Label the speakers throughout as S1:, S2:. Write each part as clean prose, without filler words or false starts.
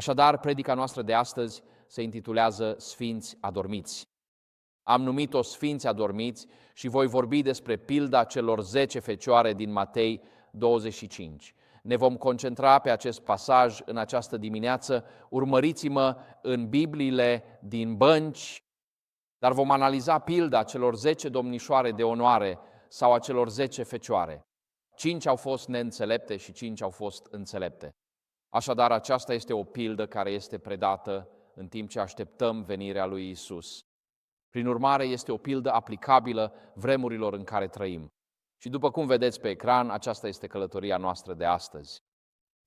S1: Așadar, predica noastră de astăzi se intitulează Sfinți adormiți. Am numit-o Sfinți adormiți și voi vorbi despre pilda celor 10 fecioare din Matei 25. Ne vom concentra pe acest pasaj în această dimineață. Urmăriți-mă în Bibliile din bănci, dar vom analiza pilda celor 10 domnișoare de onoare sau a celor 10 fecioare. 5 au fost neînțelepte și 5 au fost înțelepte. Așadar, aceasta este o pildă care este predată în timp ce așteptăm venirea lui Iisus. Prin urmare, este o pildă aplicabilă vremurilor în care trăim. Și după cum vedeți pe ecran, aceasta este călătoria noastră de astăzi.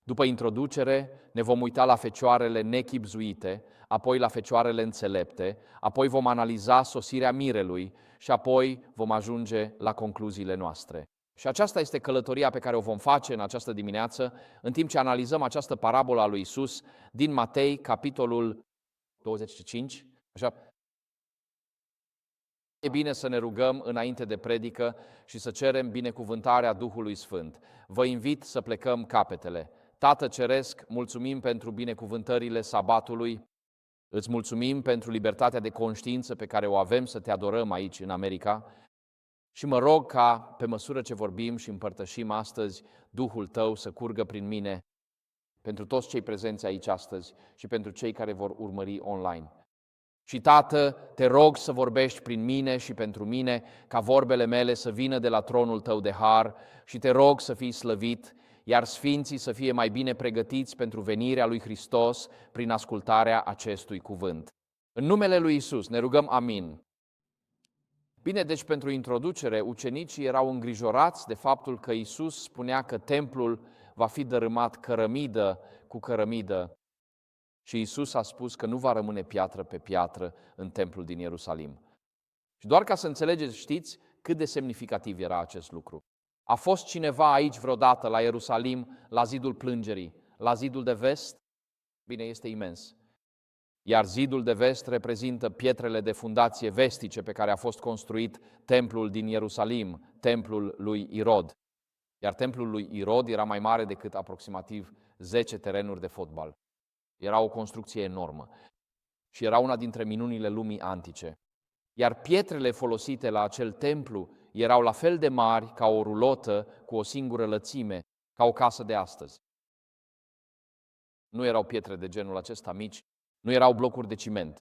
S1: După introducere, ne vom uita la fecioarele nechibzuite, apoi la fecioarele înțelepte, apoi vom analiza sosirea mirelui și apoi vom ajunge la concluziile noastre. Și aceasta este călătoria pe care o vom face în această dimineață, în timp ce analizăm această parabolă a lui Iisus din Matei, capitolul 25. Așa. E bine să ne rugăm înainte de predică și să cerem binecuvântarea Duhului Sfânt. Vă invit să plecăm capetele. Tată Ceresc, mulțumim pentru binecuvântările sabatului, îți mulțumim pentru libertatea de conștiință pe care o avem să te adorăm aici în America și mă rog ca, pe măsură ce vorbim și împărtășim astăzi, Duhul Tău să curgă prin mine pentru toți cei prezenți aici astăzi și pentru cei care vor urmări online. Și, Tată, te rog să vorbești prin mine și pentru mine, ca vorbele mele să vină de la tronul Tău de har și te rog să fii slăvit, iar sfinții să fie mai bine pregătiți pentru venirea lui Hristos prin ascultarea acestui cuvânt. În numele lui Iisus ne rugăm amin. Bine, deci pentru introducere, ucenicii erau îngrijorați de faptul că Iisus spunea că templul va fi dărâmat cărămidă cu cărămidă. Și Iisus a spus că nu va rămâne piatră pe piatră în templul din Ierusalim. Și doar ca să înțelegeți, știți cât de semnificativ era acest lucru. A fost cineva aici vreodată la Ierusalim, la zidul plângerii, la zidul de vest? Bine, este imens. Iar zidul de vest reprezintă pietrele de fundație vestice pe care a fost construit templul din Ierusalim, templul lui Irod. Iar templul lui Irod era mai mare decât aproximativ 10 terenuri de fotbal. Era o construcție enormă și era una dintre minunile lumii antice. Iar pietrele folosite la acel templu erau la fel de mari ca o rulotă cu o singură lățime, ca o casă de astăzi. Nu erau pietre de genul acesta mici, nu erau blocuri de ciment.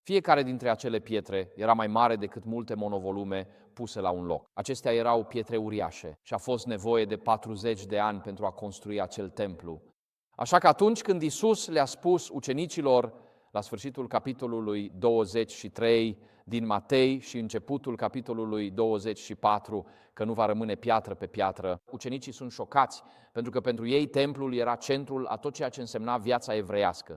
S1: Fiecare dintre acele pietre era mai mare decât multe monovolume puse la un loc. Acestea erau pietre uriașe și a fost nevoie de 40 de ani pentru a construi acel templu. Așa că atunci când Iisus le-a spus ucenicilor, la sfârșitul capitolului 23 din Matei și începutul capitolului 24, că nu va rămâne piatră pe piatră, ucenicii sunt șocați, pentru că pentru ei templul era centrul a tot ceea ce însemna viața evreiască.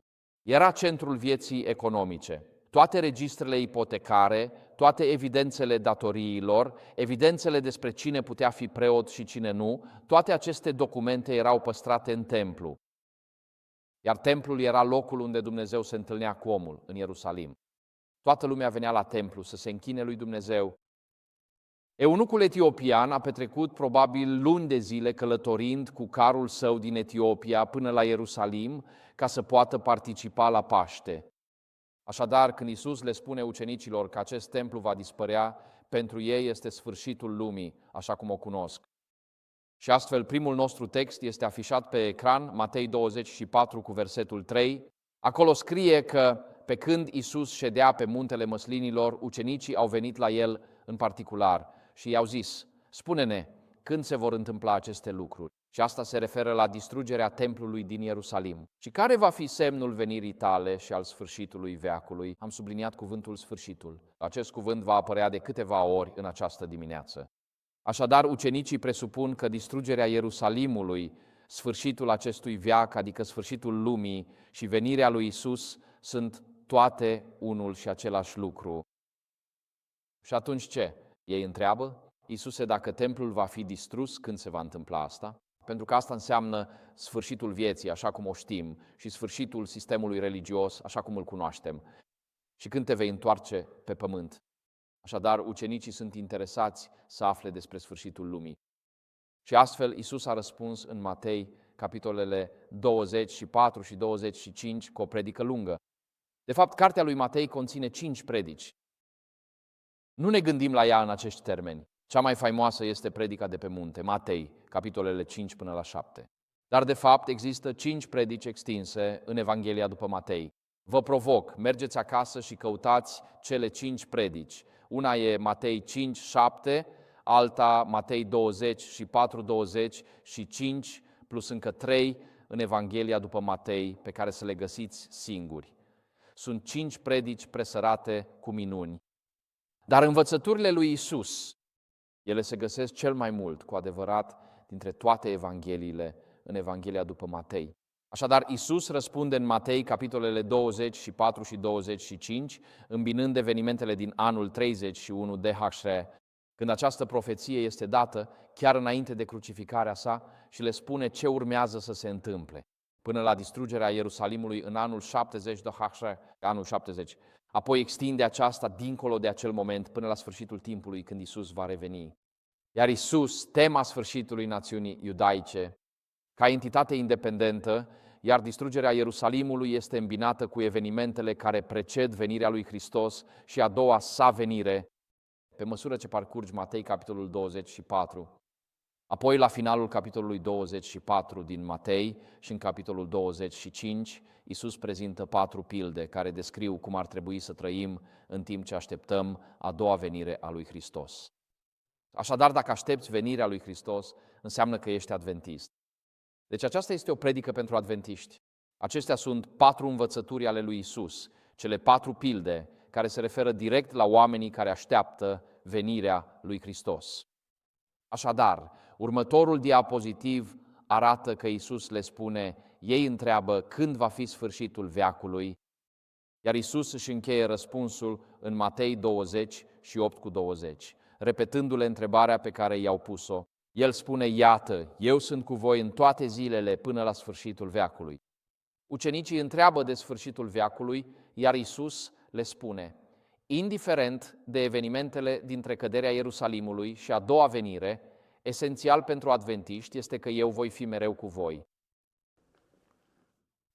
S1: Era centrul vieții economice. Toate registrele ipotecare, toate evidențele datoriilor, evidențele despre cine putea fi preot și cine nu, toate aceste documente erau păstrate în templu. Iar templul era locul unde Dumnezeu se întâlnea cu omul, în Ierusalim. Toată lumea venea la templu să se închine lui Dumnezeu. Eunucul etiopian a petrecut probabil luni de zile călătorind cu carul său din Etiopia până la Ierusalim ca să poată participa la Paște. Așadar, când Iisus le spune ucenicilor că acest templu va dispărea, pentru ei este sfârșitul lumii, așa cum o cunosc. Și astfel, primul nostru text este afișat pe ecran, Matei 24 cu versetul 3. Acolo scrie că pe când Iisus ședea pe muntele măslinilor, ucenicii au venit la el în particular și i-au zis: spune-ne, când se vor întâmpla aceste lucruri? Și asta se referă la distrugerea templului din Ierusalim. Și care va fi semnul venirii tale și al sfârșitului veacului? Am subliniat cuvântul sfârșitul. Acest cuvânt va apărea de câteva ori în această dimineață. Așadar, ucenicii presupun că distrugerea Ierusalimului, sfârșitul acestui veac, adică sfârșitul lumii, și venirea lui Iisus sunt toate unul și același lucru. Și atunci ce? Ei întreabă: Iisuse, dacă templul va fi distrus, când se va întâmpla asta? Pentru că asta înseamnă sfârșitul vieții, așa cum o știm, și sfârșitul sistemului religios, așa cum îl cunoaștem. Și când te vei întoarce pe pământ? Așadar, ucenicii sunt interesați să afle despre sfârșitul lumii. Și astfel, Iisus a răspuns în Matei, capitolele 24 și 25, cu o predică lungă. De fapt, cartea lui Matei conține 5 predici. Nu ne gândim la ea în acești termeni. Cea mai faimoasă este predica de pe munte, Matei, capitolele 5 până la 7. Dar, de fapt, există 5 predici extinse în Evanghelia după Matei. Vă provoc, mergeți acasă și căutați cele 5 predici. Una e Matei 5, 7, alta Matei 20 și 4, 20 și 5, plus încă 3 în Evanghelia după Matei, pe care să le găsiți singuri. Sunt 5 predici presărate cu minuni. Dar învățăturile lui Isus, ele se găsesc cel mai mult, cu adevărat, dintre toate evangheliile, în Evanghelia după Matei. Așadar, Isus răspunde în Matei, capitolele 24 și 25, îmbinând evenimentele din anul 31 DHR, când această profeție este dată chiar înainte de crucificarea sa și le spune ce urmează să se întâmple, până la distrugerea Ierusalimului în anul 70 DHR, anul 70. Apoi extinde aceasta dincolo de acel moment până la sfârșitul timpului, când Isus va reveni. Iar Isus, tema sfârșitului națiunii iudaice, ca entitate independentă, iar distrugerea Ierusalimului este îmbinată cu evenimentele care preced venirea lui Hristos și a doua sa venire, pe măsură ce parcurgi Matei, capitolul 24. Apoi, la finalul capitolului 24 din Matei și în capitolul 25, Iisus prezintă 4 pilde care descriu cum ar trebui să trăim în timp ce așteptăm a doua venire a lui Hristos. Așadar, dacă aștepți venirea lui Hristos, înseamnă că ești adventist. Deci aceasta este o predică pentru adventiști. Acestea sunt 4 învățături ale lui Iisus, cele 4 pilde care se referă direct la oamenii care așteaptă venirea lui Hristos. Așadar, următorul diapozitiv arată că Iisus le spune, ei întreabă când va fi sfârșitul veacului, iar Iisus își încheie răspunsul în Matei 20 și 8 cu 20, repetându-le întrebarea pe care i-au pus-o. El spune, iată, eu sunt cu voi în toate zilele până la sfârșitul veacului. Ucenicii întreabă de sfârșitul veacului, iar Iisus le spune, indiferent de evenimentele dintre căderea Ierusalimului și a doua venire, esențial pentru adventiști este că eu voi fi mereu cu voi.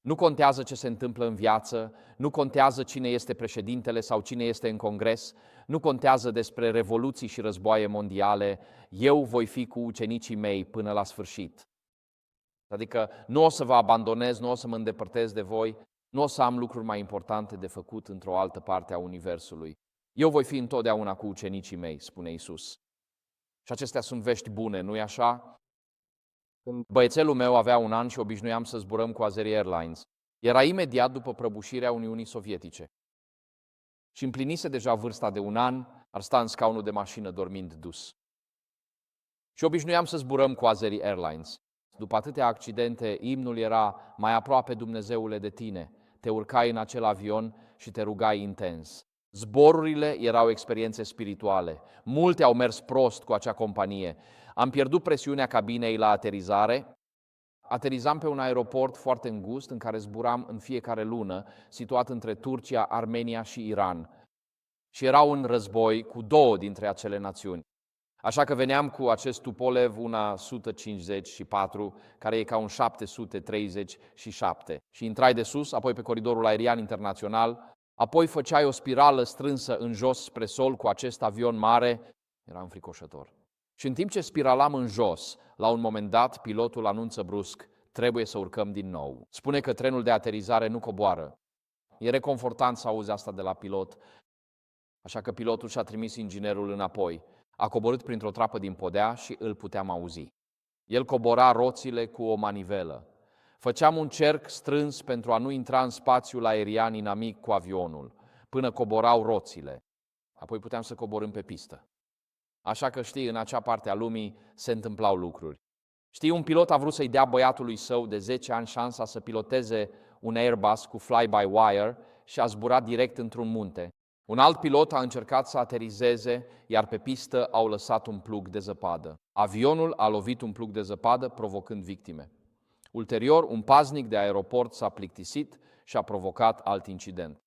S1: Nu contează ce se întâmplă în viață, nu contează cine este președintele sau cine este în congres, nu contează despre revoluții și războaie mondiale, eu voi fi cu ucenicii mei până la sfârșit. Adică nu o să vă abandonez, nu o să mă îndepărtez de voi, nu o să am lucruri mai importante de făcut într-o altă parte a Universului. Eu voi fi întotdeauna cu ucenicii mei, spune Iisus. Și acestea sunt vești bune, nu-i așa? Când băiețelul meu avea 1 an și obișnuiam să zburăm cu Azeri Airlines, era imediat după prăbușirea Uniunii Sovietice. Și împlinise deja vârsta de 1 an, ar sta în scaunul de mașină dormind dus. Și obișnuiam să zburăm cu Azeri Airlines. După atâtea accidente, imnul era mai aproape, Dumnezeule, de tine. Te urcai în acel avion și te rugai intens. Zborurile erau experiențe spirituale. Multe au mers prost cu acea companie. Am pierdut presiunea cabinei la aterizare. Aterizam pe un aeroport foarte îngust în care zburam în fiecare lună, situat între Turcia, Armenia și Iran. Și era un război cu 2 dintre acele națiuni. Așa că veneam cu acest Tupolev, una 154, care e ca un 737. Și intrai de sus, apoi pe coridorul aerian internațional, apoi făceai o spirală strânsă în jos spre sol cu acest avion mare. Era înfricoșător. Și în timp ce spiralam în jos, la un moment dat, pilotul anunță brusc, trebuie să urcăm din nou. Spune că trenul de aterizare nu coboară. E reconfortant să auzi asta de la pilot, așa că pilotul și-a trimis inginerul înapoi. A coborât printr-o trapă din podea și îl puteam auzi. El cobora roțile cu o manivelă. Făceam un cerc strâns pentru a nu intra în spațiul aerian inamic cu avionul, până coborau roțile. Apoi puteam să coborâm pe pistă. Așa că știi, în acea parte a lumii se întâmplau lucruri. Știi, un pilot a vrut să-i dea băiatului său de 10 ani șansa să piloteze un Airbus cu fly-by-wire și a zburat direct într-un munte. Un alt pilot a încercat să aterizeze, iar pe pistă au lăsat un plug de zăpadă. Avionul a lovit un plug de zăpadă, provocând victime. Ulterior, un paznic de aeroport s-a plictisit și a provocat alt incident.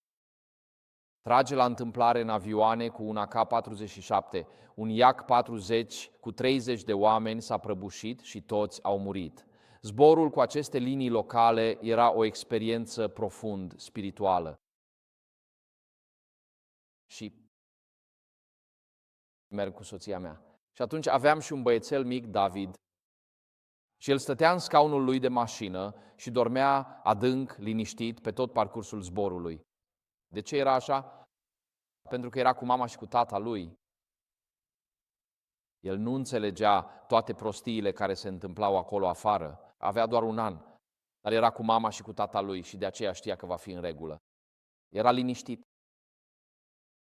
S1: Trage la întâmplare în avioane cu un AK-47. Un Yak-40 cu 30 de oameni s-a prăbușit și toți au murit. Zborul cu aceste linii locale era o experiență profund spirituală. Și merg cu soția mea. Și atunci aveam și un băiețel mic, David, și el stătea în scaunul lui de mașină și dormea adânc, liniștit, pe tot parcursul zborului. De ce era așa? Pentru că era cu mama și cu tata lui. El nu înțelegea toate prostiile care se întâmplau acolo afară. Avea doar 1 an, dar era cu mama și cu tata lui și de aceea știa că va fi în regulă. Era liniștit.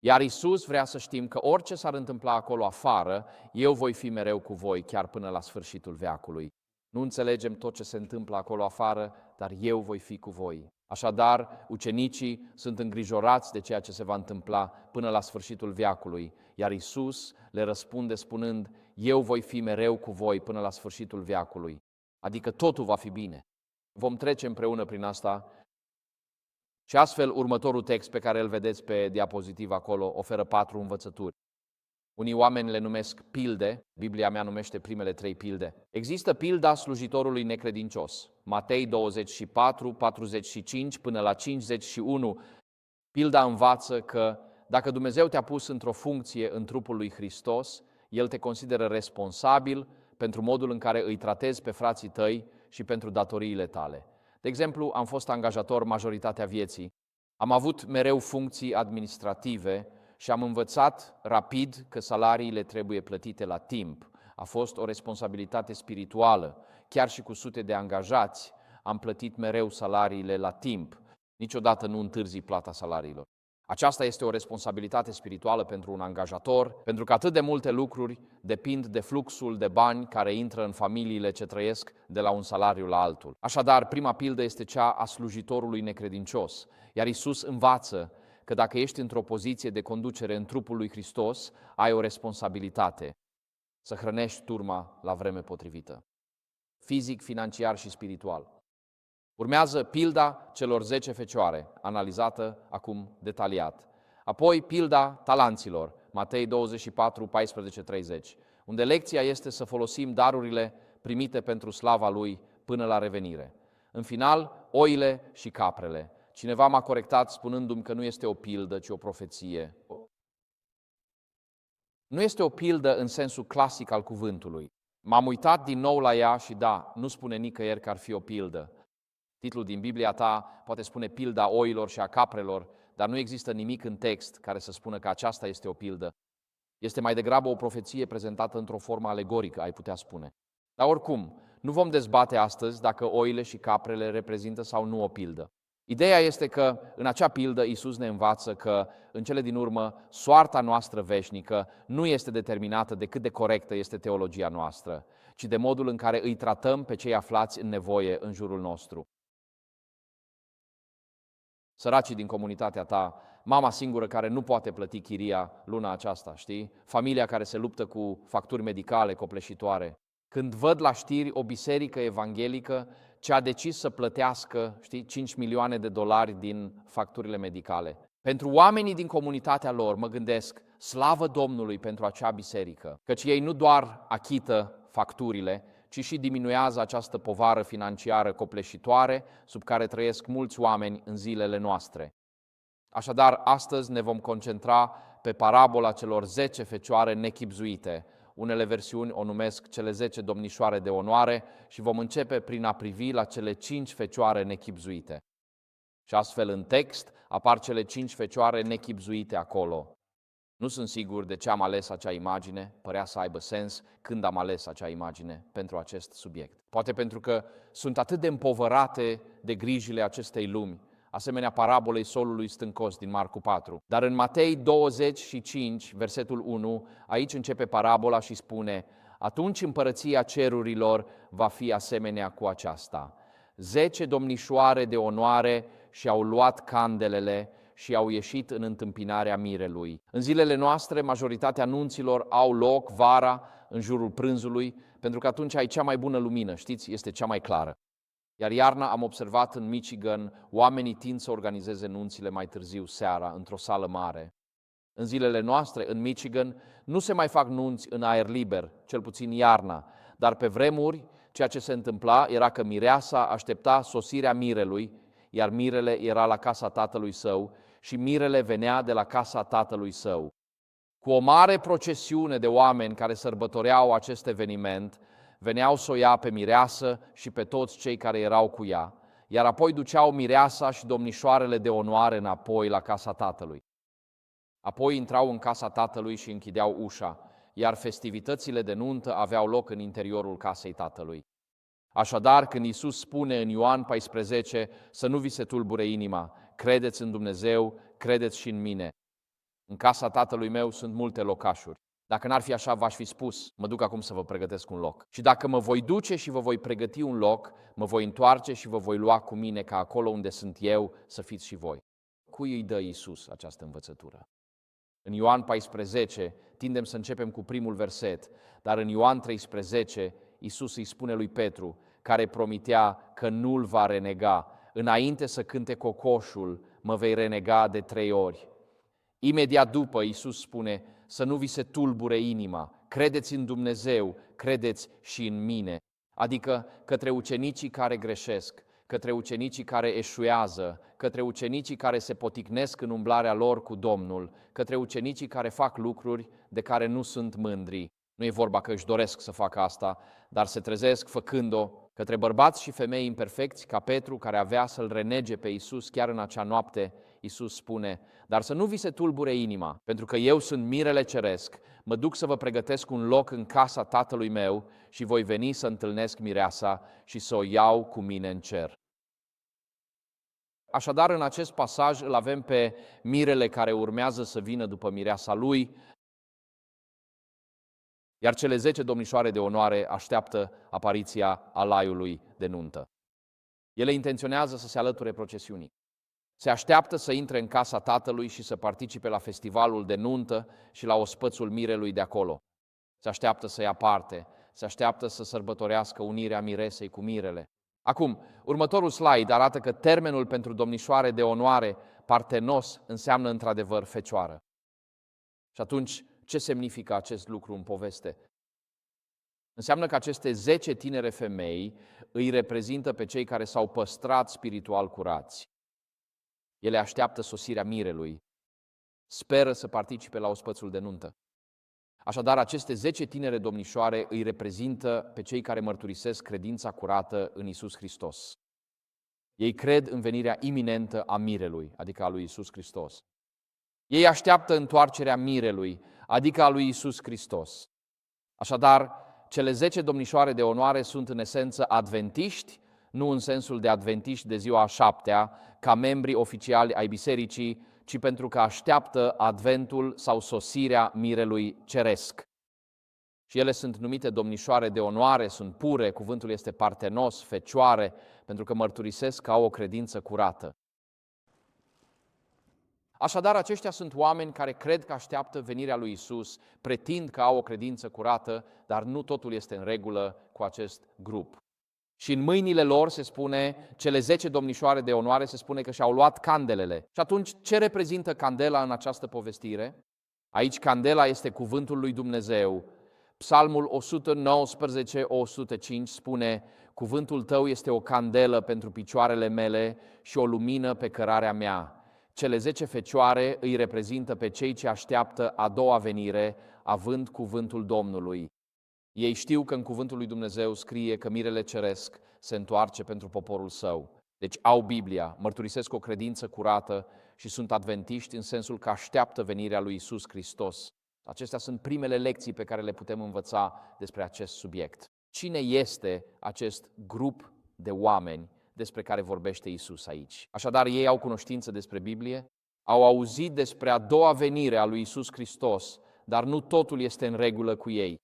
S1: Iar Iisus vrea să știm că orice s-ar întâmpla acolo afară, eu voi fi mereu cu voi chiar până la sfârșitul veacului. Nu înțelegem tot ce se întâmplă acolo afară, dar eu voi fi cu voi. Așadar, ucenicii sunt îngrijorați de ceea ce se va întâmpla până la sfârșitul veacului, iar Iisus le răspunde spunând, eu voi fi mereu cu voi până la sfârșitul veacului. Adică totul va fi bine. Vom trece împreună prin asta. Și astfel, următorul text pe care îl vedeți pe diapozitiv acolo oferă 4 învățături. Unii oameni le numesc pilde, Biblia mea numește primele 3 pilde. Există pilda slujitorului necredincios, Matei 24, 45 până la 51. Pilda învață că dacă Dumnezeu te-a pus într-o funcție în trupul lui Hristos, El te consideră responsabil pentru modul în care îi tratezi pe frații tăi și pentru datoriile tale. De exemplu, am fost angajator majoritatea vieții, am avut mereu funcții administrative și am învățat rapid că salariile trebuie plătite la timp. A fost o responsabilitate spirituală. Chiar și cu sute de angajați am plătit mereu salariile la timp. Niciodată nu întârzi plata salariilor. Aceasta este o responsabilitate spirituală pentru un angajator, pentru că atât de multe lucruri depind de fluxul de bani care intră în familiile ce trăiesc de la un salariu la altul. Așadar, prima pildă este cea a slujitorului necredincios, iar Iisus învață că dacă ești într-o poziție de conducere în trupul lui Hristos, ai o responsabilitate să hrănești turma la vreme potrivită, fizic, financiar și spiritual. Urmează pilda celor 10 fecioare, analizată acum detaliat. Apoi pilda talanților, Matei 24, 14, 30, unde lecția este să folosim darurile primite pentru slava Lui până la revenire. În final, oile și caprele. Cineva m-a corectat spunându-mi că nu este o pildă, ci o profeție. Nu este o pildă în sensul clasic al cuvântului. M-am uitat din nou la ea și da, nu spune nicăieri că ar fi o pildă. Titlul din Biblia ta poate spune pilda oilor și a caprelor, dar nu există nimic în text care să spună că aceasta este o pildă. Este mai degrabă o profeție prezentată într-o formă alegorică, ai putea spune. Dar oricum, nu vom dezbate astăzi dacă oile și caprele reprezintă sau nu o pildă. Ideea este că în acea pildă Iisus ne învață că, în cele din urmă, soarta noastră veșnică nu este determinată de cât de corectă este teologia noastră, ci de modul în care îi tratăm pe cei aflați în nevoie în jurul nostru. Săracii din comunitatea ta, mama singură care nu poate plăti chiria luna aceasta, știi? Familia care se luptă cu facturi medicale copleșitoare. Când văd la știri o biserică evanghelică ce a decis să plătească, 5 milioane de dolari din facturile medicale. Pentru oamenii din comunitatea lor, mă gândesc, slavă Domnului pentru acea biserică, căci ei nu doar achită facturile, ci și diminuează această povară financiară copleșitoare sub care trăiesc mulți oameni în zilele noastre. Așadar, astăzi ne vom concentra pe parabola celor 10 fecioare nechibzuite. Unele versiuni o numesc cele 10 domnișoare de onoare și vom începe prin a privi la cele 5 fecioare nechibzuite. Și astfel în text apar cele 5 fecioare nechibzuite acolo. Nu sunt sigur de ce am ales acea imagine, părea să aibă sens când am ales acea imagine pentru acest subiect. Poate pentru că sunt atât de împovărate de grijile acestei lumi, asemenea parabolei solului stâncos din Marcu 4. Dar în Matei 25, versetul 1, aici începe parabola și spune: atunci împărăția cerurilor va fi asemenea cu aceasta. 10 domnișoare de onoare și-au luat candelele și au ieșit în întâmpinarea mirelui. În zilele noastre, majoritatea nunților au loc vara, în jurul prânzului, pentru că atunci ai cea mai bună lumină, știți, este cea mai clară. Iar iarna am observat în Michigan, oamenii tind să organizeze nunțile mai târziu seara, într-o sală mare. În zilele noastre, în Michigan, nu se mai fac nunți în aer liber, cel puțin iarna, dar pe vremuri, Ceea ce se întâmpla era că mireasa aștepta sosirea mirelui, iar mirele era la casa tatălui său și mirele venea de la casa tatălui său. Cu o mare procesiune de oameni care sărbătoreau acest eveniment, veneau să o ia pe mireasă și pe toți cei care erau cu ea, iar apoi duceau mireasa și domnișoarele de onoare înapoi la casa tatălui. Apoi intrau în casa tatălui și închideau ușa, iar festivitățile de nuntă aveau loc în interiorul casei tatălui. Așadar, când Iisus spune în Ioan 14 să nu vi se tulbure inima, credeți în Dumnezeu, credeți și în mine. În casa tatălui meu sunt multe locașuri. Dacă n-ar fi așa, v-aș fi spus, mă duc acum să vă pregătesc un loc. Și dacă mă voi duce și vă voi pregăti un loc, mă voi întoarce și vă voi lua cu mine ca acolo unde sunt eu să fiți și voi. Cui îi dă Iisus această învățătură? În Ioan 14 tindem să începem cu primul verset, dar în Ioan 13 Iisus îi spune lui Petru, care promitea că nu-l va renega. Înainte să cânte cocoșul, mă vei renega de 3 ori. Imediat după, Iisus spune să nu vi se tulbure inima, credeți în Dumnezeu, credeți și în mine. Adică către ucenicii care greșesc, către ucenicii care eșuează, către ucenicii care se poticnesc în umblarea lor cu Domnul, către ucenicii care fac lucruri de care nu sunt mândri. Nu e vorba că își doresc să facă asta, dar se trezesc făcând-o, către bărbați și femei imperfecți ca Petru, care avea să-l renege pe Iisus chiar în acea noapte. Iisus spune, dar să nu vi se tulbure inima, pentru că eu sunt mirele ceresc, mă duc să vă pregătesc un loc în casa Tatălui meu și voi veni să întâlnesc mireasa și să o iau cu mine în cer. Așadar, în acest pasaj îl avem pe mirele care urmează să vină după mireasa lui, iar cele 10 domnișoare de onoare așteaptă apariția alaiului de nuntă. Ele intenționează să se alăture procesiunii. Se așteaptă să intre în casa tatălui și să participe la festivalul de nuntă și la ospățul mirelui de acolo. Se așteaptă să ia parte, se așteaptă să sărbătorească unirea miresei cu mirele. Acum, următorul slide arată că termenul pentru domnișoare de onoare, partenos, înseamnă într-adevăr fecioară. Și atunci, ce semnifică acest lucru în poveste? Înseamnă că aceste 10 tinere femei îi reprezintă pe cei care s-au păstrat spiritual curați. Ele așteaptă sosirea mirelui, speră să participe la ospățul de nuntă. Așadar, aceste 10 tinere domnișoare îi reprezintă pe cei care mărturisesc credința curată în Iisus Hristos. Ei cred în venirea iminentă a mirelui, adică a lui Iisus Hristos. Ei așteaptă întoarcerea mirelui, adică a lui Iisus Hristos. Așadar, cele 10 domnișoare de onoare sunt în esență adventiști, nu în sensul de adventiști de ziua a 7-a, ca membri oficiali ai bisericii, ci pentru că așteaptă adventul sau sosirea mirelui ceresc. Și ele sunt numite domnișoare de onoare, sunt pure, cuvântul este partenos, fecioare, pentru că mărturisesc că au o credință curată. Așadar, aceștia sunt oameni care cred că așteaptă venirea lui Iisus, pretind că au o credință curată, dar nu totul este în regulă cu acest grup. Și în mâinile lor, se spune, cele 10 domnișoare de onoare, se spune că și-au luat candelele. Și atunci, ce reprezintă candela în această povestire? Aici candela este cuvântul lui Dumnezeu. Psalmul 119-105 spune, cuvântul tău este o candelă pentru picioarele mele și o lumină pe cărarea mea. Cele 10 fecioare îi reprezintă pe cei ce așteaptă a doua venire, având cuvântul Domnului. Ei știu că în cuvântul lui Dumnezeu scrie că mirele ceresc se întoarce pentru poporul său. Deci au Biblia, mărturisesc o credință curată și sunt adventiști în sensul că așteaptă venirea lui Iisus Hristos. Acestea sunt primele lecții pe care le putem învăța despre acest subiect. Cine este acest grup de oameni despre care vorbește Iisus aici? Așadar, ei au cunoștință despre Biblie, au auzit despre a doua venire a lui Iisus Hristos, dar nu totul este în regulă cu ei.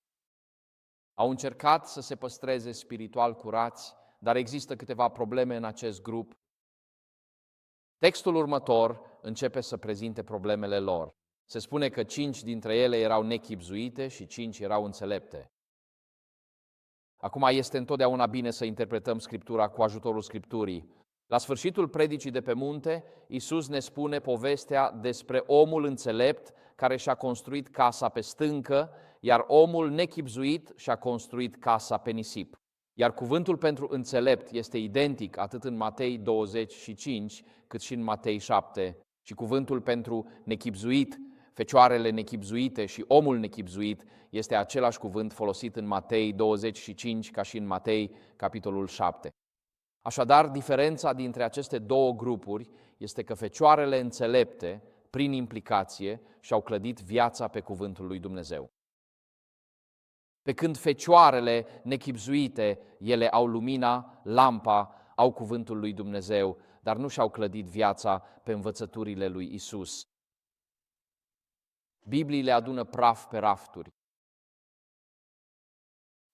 S1: Au încercat să se păstreze spiritual curați, dar există câteva probleme în acest grup. Textul următor începe să prezinte problemele lor. Se spune că 5 dintre ele erau nechibzuite și 5 erau înțelepte. Acum este întotdeauna bine să interpretăm Scriptura cu ajutorul Scripturii. La sfârșitul predicii de pe munte, Iisus ne spune povestea despre omul înțelept care și-a construit casa pe stâncă, iar omul nechibzuit și-a construit casa pe nisip. Iar cuvântul pentru înțelept este identic atât în Matei 25 cât și în Matei 7. Și cuvântul pentru nechibzuit, fecioarele nechibzuite și omul nechibzuit este același cuvânt folosit în Matei 25 ca și în Matei capitolul 7. Așadar, diferența dintre aceste două grupuri este că fecioarele înțelepte, prin implicație, și-au clădit viața pe cuvântul lui Dumnezeu. Pe când fecioarele nechibzuite, ele au lumina, lampa, au cuvântul lui Dumnezeu, dar nu și-au clădit viața pe învățăturile lui Isus. Bibliile adună praf pe rafturi.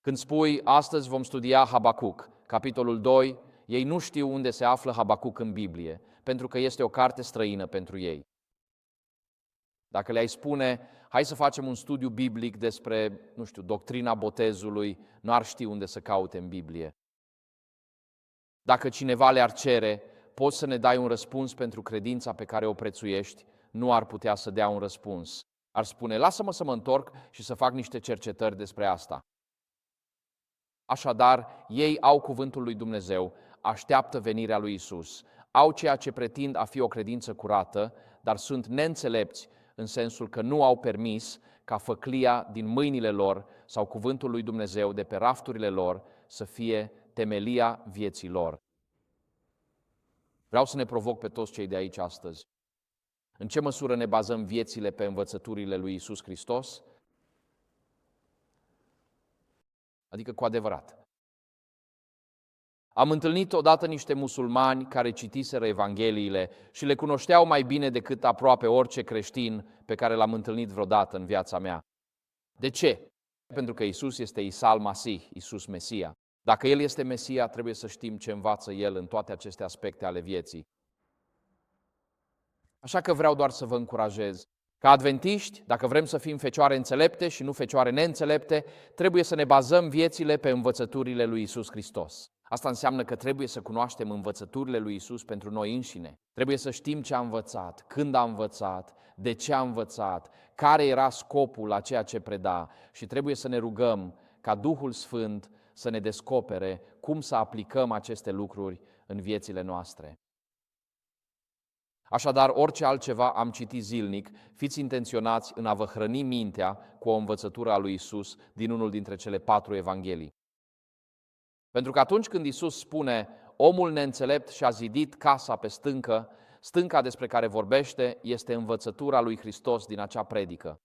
S1: Când spui, astăzi vom studia Habacuc, capitolul 2, ei nu știu unde se află Habacuc în Biblie, pentru că este o carte străină pentru ei. Dacă le-ai spune, hai să facem un studiu biblic despre, doctrina botezului, nu ar ști unde să caute în Biblie. Dacă cineva le-ar cere, poți să ne dai un răspuns pentru credința pe care o prețuiești, nu ar putea să dea un răspuns. Ar spune, lasă-mă să mă întorc și să fac niște cercetări despre asta. Așadar, ei au cuvântul lui Dumnezeu, așteaptă venirea lui Isus, au ceea ce pretind a fi o credință curată, dar sunt neînțelepți în sensul că nu au permis ca făclia din mâinile lor sau cuvântul lui Dumnezeu de pe rafturile lor să fie temelia vieții lor. Vreau să ne provoc pe toți cei de aici astăzi. În ce măsură ne bazăm viețile pe învățăturile lui Isus Hristos? Adică cu adevărat. Am întâlnit odată niște musulmani care citiseră Evangheliile și le cunoșteau mai bine decât aproape orice creștin pe care l-am întâlnit vreodată în viața mea. De ce? Pentru că Isus este Isa al-Masih, Isus Mesia. Dacă El este Mesia, trebuie să știm ce învață El în toate aceste aspecte ale vieții. Așa că vreau doar să vă încurajez. Ca adventiști, dacă vrem să fim fecioare înțelepte și nu fecioare neînțelepte, trebuie să ne bazăm viețile pe învățăturile lui Isus Hristos. Asta înseamnă că trebuie să cunoaștem învățăturile lui Isus pentru noi înșine. Trebuie să știm ce a învățat, când a învățat, de ce a învățat, care era scopul a ceea ce preda și trebuie să ne rugăm ca Duhul Sfânt să ne descopere cum să aplicăm aceste lucruri în viețile noastre. Așadar, orice altceva am citit zilnic, fiți intenționați în a vă hrăni mintea cu o învățătură a lui Isus din unul dintre cele 4 evanghelii. Pentru că atunci când Isus spune, omul neînțelept și-a zidit casa pe stâncă, stânca despre care vorbește este învățătura lui Hristos din acea predică.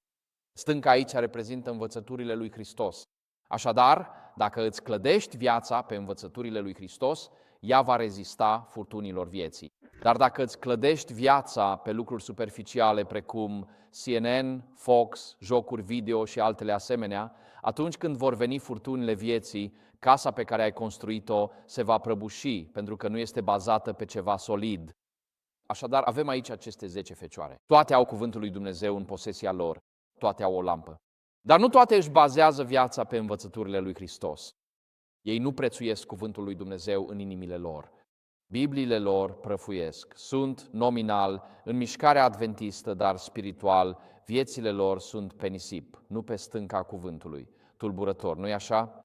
S1: Stânca aici reprezintă învățăturile lui Hristos. Așadar, dacă îți clădești viața pe învățăturile lui Hristos, ea va rezista furtunilor vieții. Dar dacă îți clădești viața pe lucruri superficiale precum CNN, Fox, jocuri video și altele asemenea, atunci când vor veni furtunile vieții, casa pe care ai construit-o se va prăbuși, pentru că nu este bazată pe ceva solid. Așadar, avem aici aceste 10 fecioare. Toate au cuvântul lui Dumnezeu în posesia lor, toate au o lampă. Dar nu toate își bazează viața pe învățăturile lui Hristos. Ei nu prețuiesc cuvântul lui Dumnezeu în inimile lor. Bibliile lor prăfuiesc. Sunt nominal în mișcarea adventistă, dar spiritual, viețile lor sunt pe nisip, nu pe stânca cuvântului. Tulburător, nu-i așa?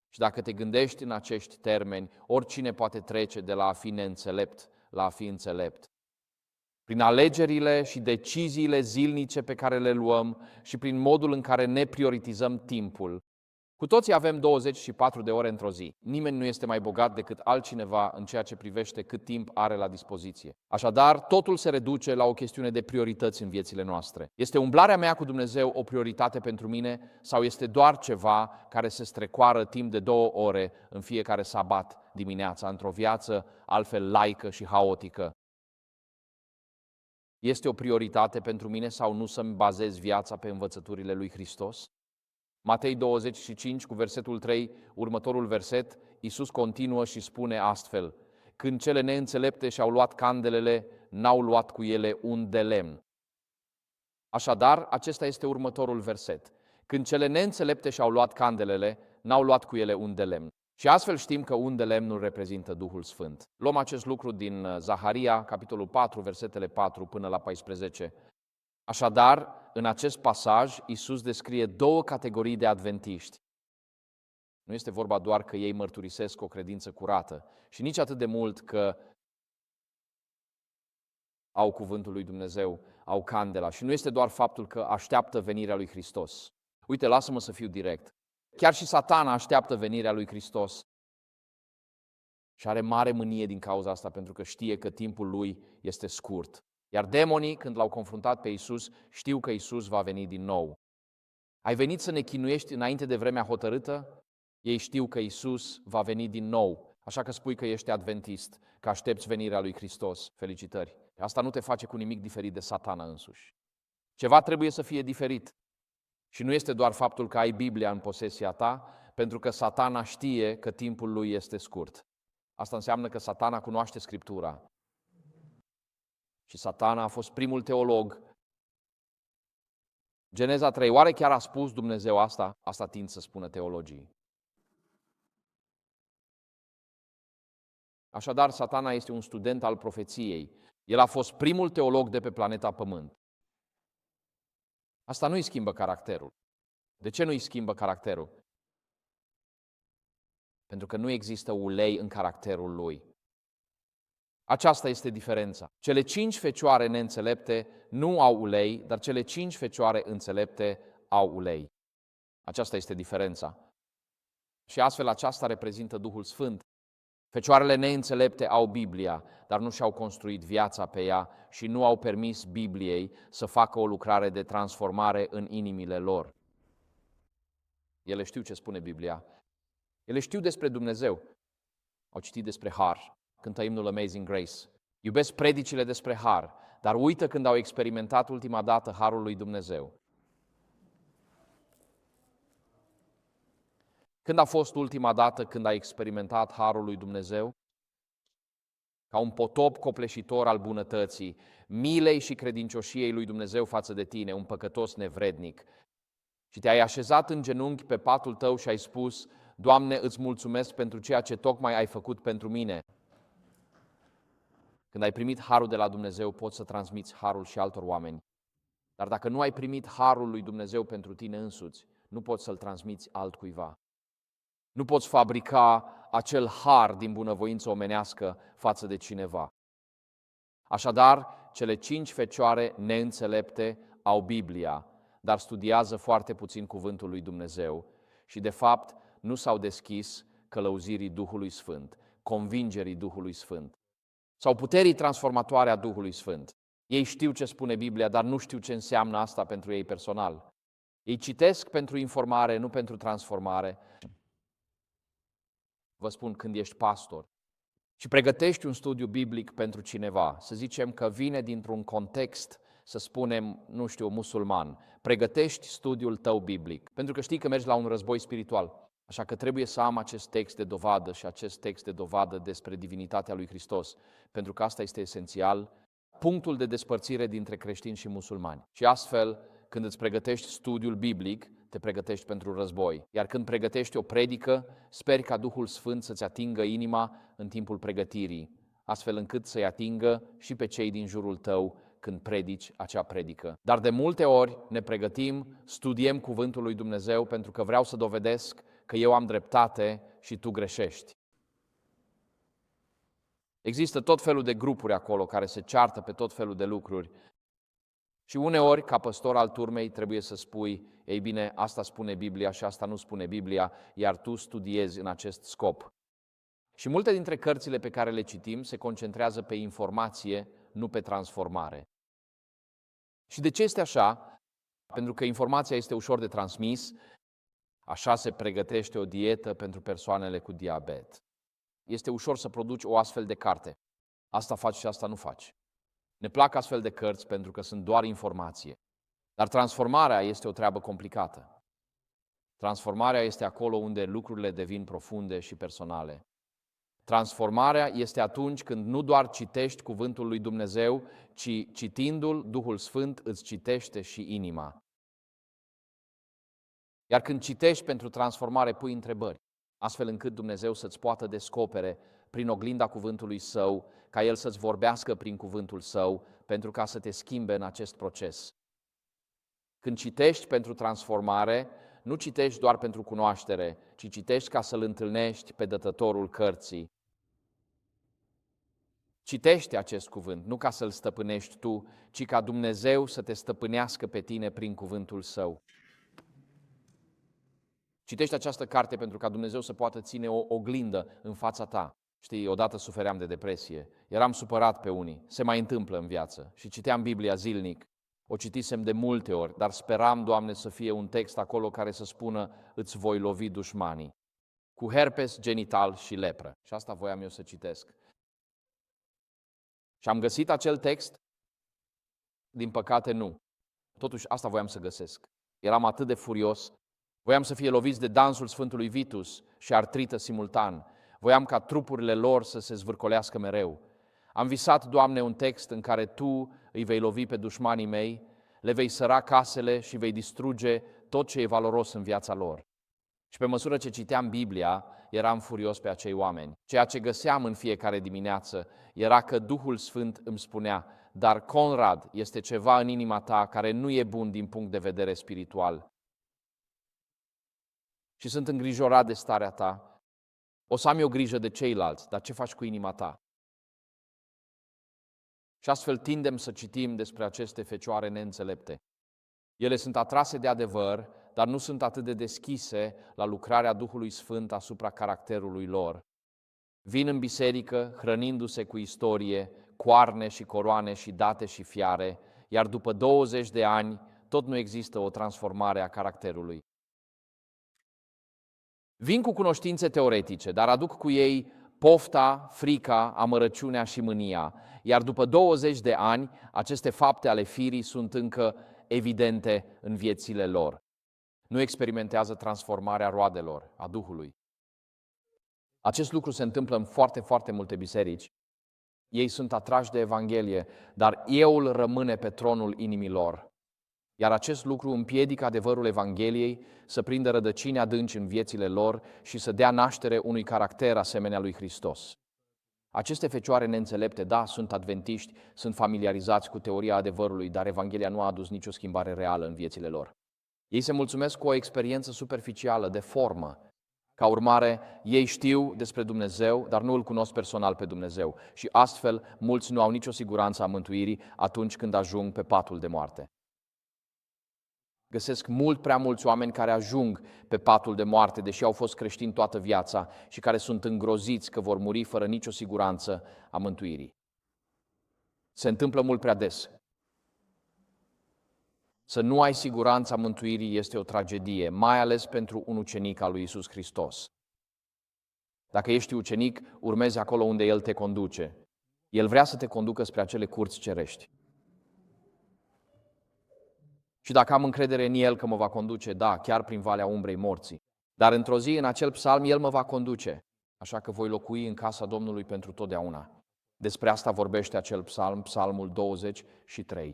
S1: Și dacă te gândești în acești termeni, oricine poate trece de la a fi neînțelept la a fi înțelept. Prin alegerile și deciziile zilnice pe care le luăm și prin modul în care ne prioritizăm timpul. Cu toții avem 24 de ore într-o zi. Nimeni nu este mai bogat decât altcineva în ceea ce privește cât timp are la dispoziție. Așadar, totul se reduce la o chestiune de priorități în viețile noastre. Este umblarea mea cu Dumnezeu o prioritate pentru mine sau este doar ceva care se strecoară timp de 2 ore în fiecare sabat dimineața într-o viață altfel laică și haotică? Este o prioritate pentru mine sau nu să-mi bazez viața pe învățăturile lui Hristos? Matei 25, cu versetul 3, următorul verset, Iisus continuă și spune astfel: când cele neînțelepte și-au luat candelele, n-au luat cu ele un de lemn. Așadar, acesta este următorul verset. Când cele neînțelepte și-au luat candelele, n-au luat cu ele un de lemn. Și astfel știm că un de lemnul reprezintă Duhul Sfânt. Luăm acest lucru din Zaharia, capitolul 4, versetele 4 până la 14. Așadar, în acest pasaj, Iisus descrie 2 categorii de adventiști. Nu este vorba doar că ei mărturisesc o credință curată și nici atât de mult că au cuvântul lui Dumnezeu, au candela. Și nu este doar faptul că așteaptă venirea lui Hristos. Uite, lasă-mă să fiu direct. Chiar și Satana așteaptă venirea lui Hristos și are mare mânie din cauza asta, pentru că știe că timpul lui este scurt. Iar demonii, când l-au confruntat pe Iisus, știu că Iisus va veni din nou. Ai venit să ne chinuiești înainte de vremea hotărâtă? Ei știu că Iisus va veni din nou. Așa că spui că ești adventist, că aștepți venirea lui Hristos. Felicitări! Asta nu te face cu nimic diferit de Satana însuși. Ceva trebuie să fie diferit. Și nu este doar faptul că ai Biblia în posesia ta, pentru că Satana știe că timpul lui este scurt. Asta înseamnă că Satana cunoaște Scriptura. Și Satana a fost primul teolog. Geneza 3. Oare chiar a spus Dumnezeu asta? Asta tind să spună teologii. Așadar, Satana este un student al profeției. El a fost primul teolog de pe planeta Pământ. Asta nu îi schimbă caracterul. De ce nu îi schimbă caracterul? Pentru că nu există ulei în caracterul lui. Aceasta este diferența. Cele 5 fecioare neînțelepte nu au ulei, dar cele 5 fecioare înțelepte au ulei. Aceasta este diferența. Și astfel aceasta reprezintă Duhul Sfânt. Fecioarele neînțelepte au Biblia, dar nu și-au construit viața pe ea și nu au permis Bibliei să facă o lucrare de transformare în inimile lor. Ele știu ce spune Biblia. Ele știu despre Dumnezeu. Au citit despre har. Cântă imnul Amazing Grace. Iubesc predicile despre har, dar uită când au experimentat ultima dată harul lui Dumnezeu. Când a fost ultima dată când ai experimentat harul lui Dumnezeu? Ca un potop copleșitor al bunătății, milei și credincioșiei lui Dumnezeu față de tine, un păcătos nevrednic. Și te-ai așezat în genunchi pe patul tău și ai spus: Doamne, îți mulțumesc pentru ceea ce tocmai ai făcut pentru mine. Când ai primit harul de la Dumnezeu, poți să transmiți harul și altor oameni. Dar dacă nu ai primit harul lui Dumnezeu pentru tine însuți, nu poți să-l transmiți altcuiva. Nu poți fabrica acel har din bunăvoință omenească față de cineva. Așadar, cele 5 fecioare neînțelepte au Biblia, dar studiază foarte puțin cuvântul lui Dumnezeu și, de fapt, nu s-au deschis călăuzirii Duhului Sfânt, convingerii Duhului Sfânt sau puterii transformatoare a Duhului Sfânt. Ei știu ce spune Biblia, dar nu știu ce înseamnă asta pentru ei personal. Ei citesc pentru informare, nu pentru transformare. Vă spun, când ești pastor și pregătești un studiu biblic pentru cineva, să zicem că vine dintr-un context, să spunem, nu știu, musulman, pregătești studiul tău biblic, pentru că știi că mergi la un război spiritual. Așa că trebuie să am acest text de dovadă și acest text de dovadă despre divinitatea lui Hristos, pentru că asta este esențial, punctul de despărțire dintre creștini și musulmani. Și astfel, când îți pregătești studiul biblic, te pregătești pentru război. Iar când pregătești o predică, speri ca Duhul Sfânt să-ți atingă inima în timpul pregătirii, astfel încât să-i atingă și pe cei din jurul tău când predici acea predică. Dar de multe ori ne pregătim, studiem cuvântul lui Dumnezeu pentru că vreau să dovedesc că eu am dreptate și tu greșești. Există tot felul de grupuri acolo care se ceartă pe tot felul de lucruri. Și uneori, ca păstor al turmei, trebuie să spui: ei bine, asta spune Biblia și asta nu spune Biblia, iar tu studiezi în acest scop. Și multe dintre cărțile pe care le citim se concentrează pe informație, nu pe transformare. Și de ce este așa? Pentru că informația este ușor de transmis, așa se pregătește o dietă pentru persoanele cu diabet. Este ușor să produci o astfel de carte. Asta faci și asta nu faci. Ne plac astfel de cărți pentru că sunt doar informație. Dar transformarea este o treabă complicată. Transformarea este acolo unde lucrurile devin profunde și personale. Transformarea este atunci când nu doar citești cuvântul lui Dumnezeu, ci citindu-l, Duhul Sfânt îți citește și inima. Iar când citești pentru transformare, pui întrebări, astfel încât Dumnezeu să-ți poată descopere prin oglinda cuvântului Său, ca El să-ți vorbească prin cuvântul Său, pentru ca să te schimbe în acest proces. Când citești pentru transformare, nu citești doar pentru cunoaștere, ci citești ca să-L întâlnești pe dătătorul cărții. Citește acest cuvânt, nu ca să-l stăpânești tu, ci ca Dumnezeu să te stăpânească pe tine prin cuvântul Său. Citește această carte pentru ca Dumnezeu să poată ține o oglindă în fața ta. Știi, odată sufeream de depresie, eram supărat pe unii, se mai întâmplă în viață și citeam Biblia zilnic. O citisem de multe ori, dar speram, Doamne, să fie un text acolo care să spună: îți voi lovi dușmanii, cu herpes genital și lepră. Și asta voiam eu să citesc. Și am găsit acel text? Din păcate nu. Totuși asta voiam să găsesc. Eram atât de furios. Voiam să fie loviți de dansul Sfântului Vitus și artrită simultan. Voiam ca trupurile lor să se zvârcolească mereu. Am visat, Doamne, un text în care Tu îi vei lovi pe dușmanii mei, le vei săra casele și vei distruge tot ce e valoros în viața lor. Și pe măsură ce citeam Biblia, eram furios pe acei oameni. Ceea ce găseam în fiecare dimineață era că Duhul Sfânt îmi spunea: dar Conrad, este ceva în inima ta care nu e bun din punct de vedere spiritual. Și sunt îngrijorat de starea ta. O să am eu grijă de ceilalți, dar ce faci cu inima ta? Și astfel tindem să citim despre aceste fecioare neînțelepte. Ele sunt atrase de adevăr, dar nu sunt atât de deschise la lucrarea Duhului Sfânt asupra caracterului lor. Vin în biserică hrănindu-se cu istorie, coarne și coroane și date și fiare, iar după 20 de ani tot nu există o transformare a caracterului. Vin cu cunoștințe teoretice, dar aduc cu ei pofta, frica, amărăciunea și mânia, iar după 20 de ani aceste fapte ale firii sunt încă evidente în viețile lor. Nu experimentează transformarea roadelor, a Duhului. Acest lucru se întâmplă în foarte, foarte multe biserici. Ei sunt atrași de Evanghelie, dar euul rămâne pe tronul inimii lor. Iar acest lucru împiedică adevărul Evangheliei să prindă rădăcini adânci în viețile lor și să dea naștere unui caracter asemenea lui Hristos. Aceste fecioare neînțelepte, da, sunt adventiști, sunt familiarizați cu teoria adevărului, dar Evanghelia nu a adus nicio schimbare reală în viețile lor. Ei se mulțumesc cu o experiență superficială, de formă. Ca urmare, ei știu despre Dumnezeu, dar nu îl cunosc personal pe Dumnezeu. Și astfel, mulți nu au nicio siguranță a mântuirii atunci când ajung pe patul de moarte. Găsesc mult prea mulți oameni care ajung pe patul de moarte, deși au fost creștini toată viața și care sunt îngroziți că vor muri fără nicio siguranță a mântuirii. Se întâmplă mult prea des. Să nu ai siguranța mântuirii este o tragedie, mai ales pentru un ucenic al lui Iisus Hristos. Dacă ești ucenic, urmezi acolo unde El te conduce. El vrea să te conducă spre acele curți cerești. Și dacă am încredere în El că mă va conduce, da, chiar prin valea umbrei morții. Dar într-o zi, în acel psalm, El mă va conduce, așa că voi locui în casa Domnului pentru totdeauna. Despre asta vorbește acel psalm, psalmul 23.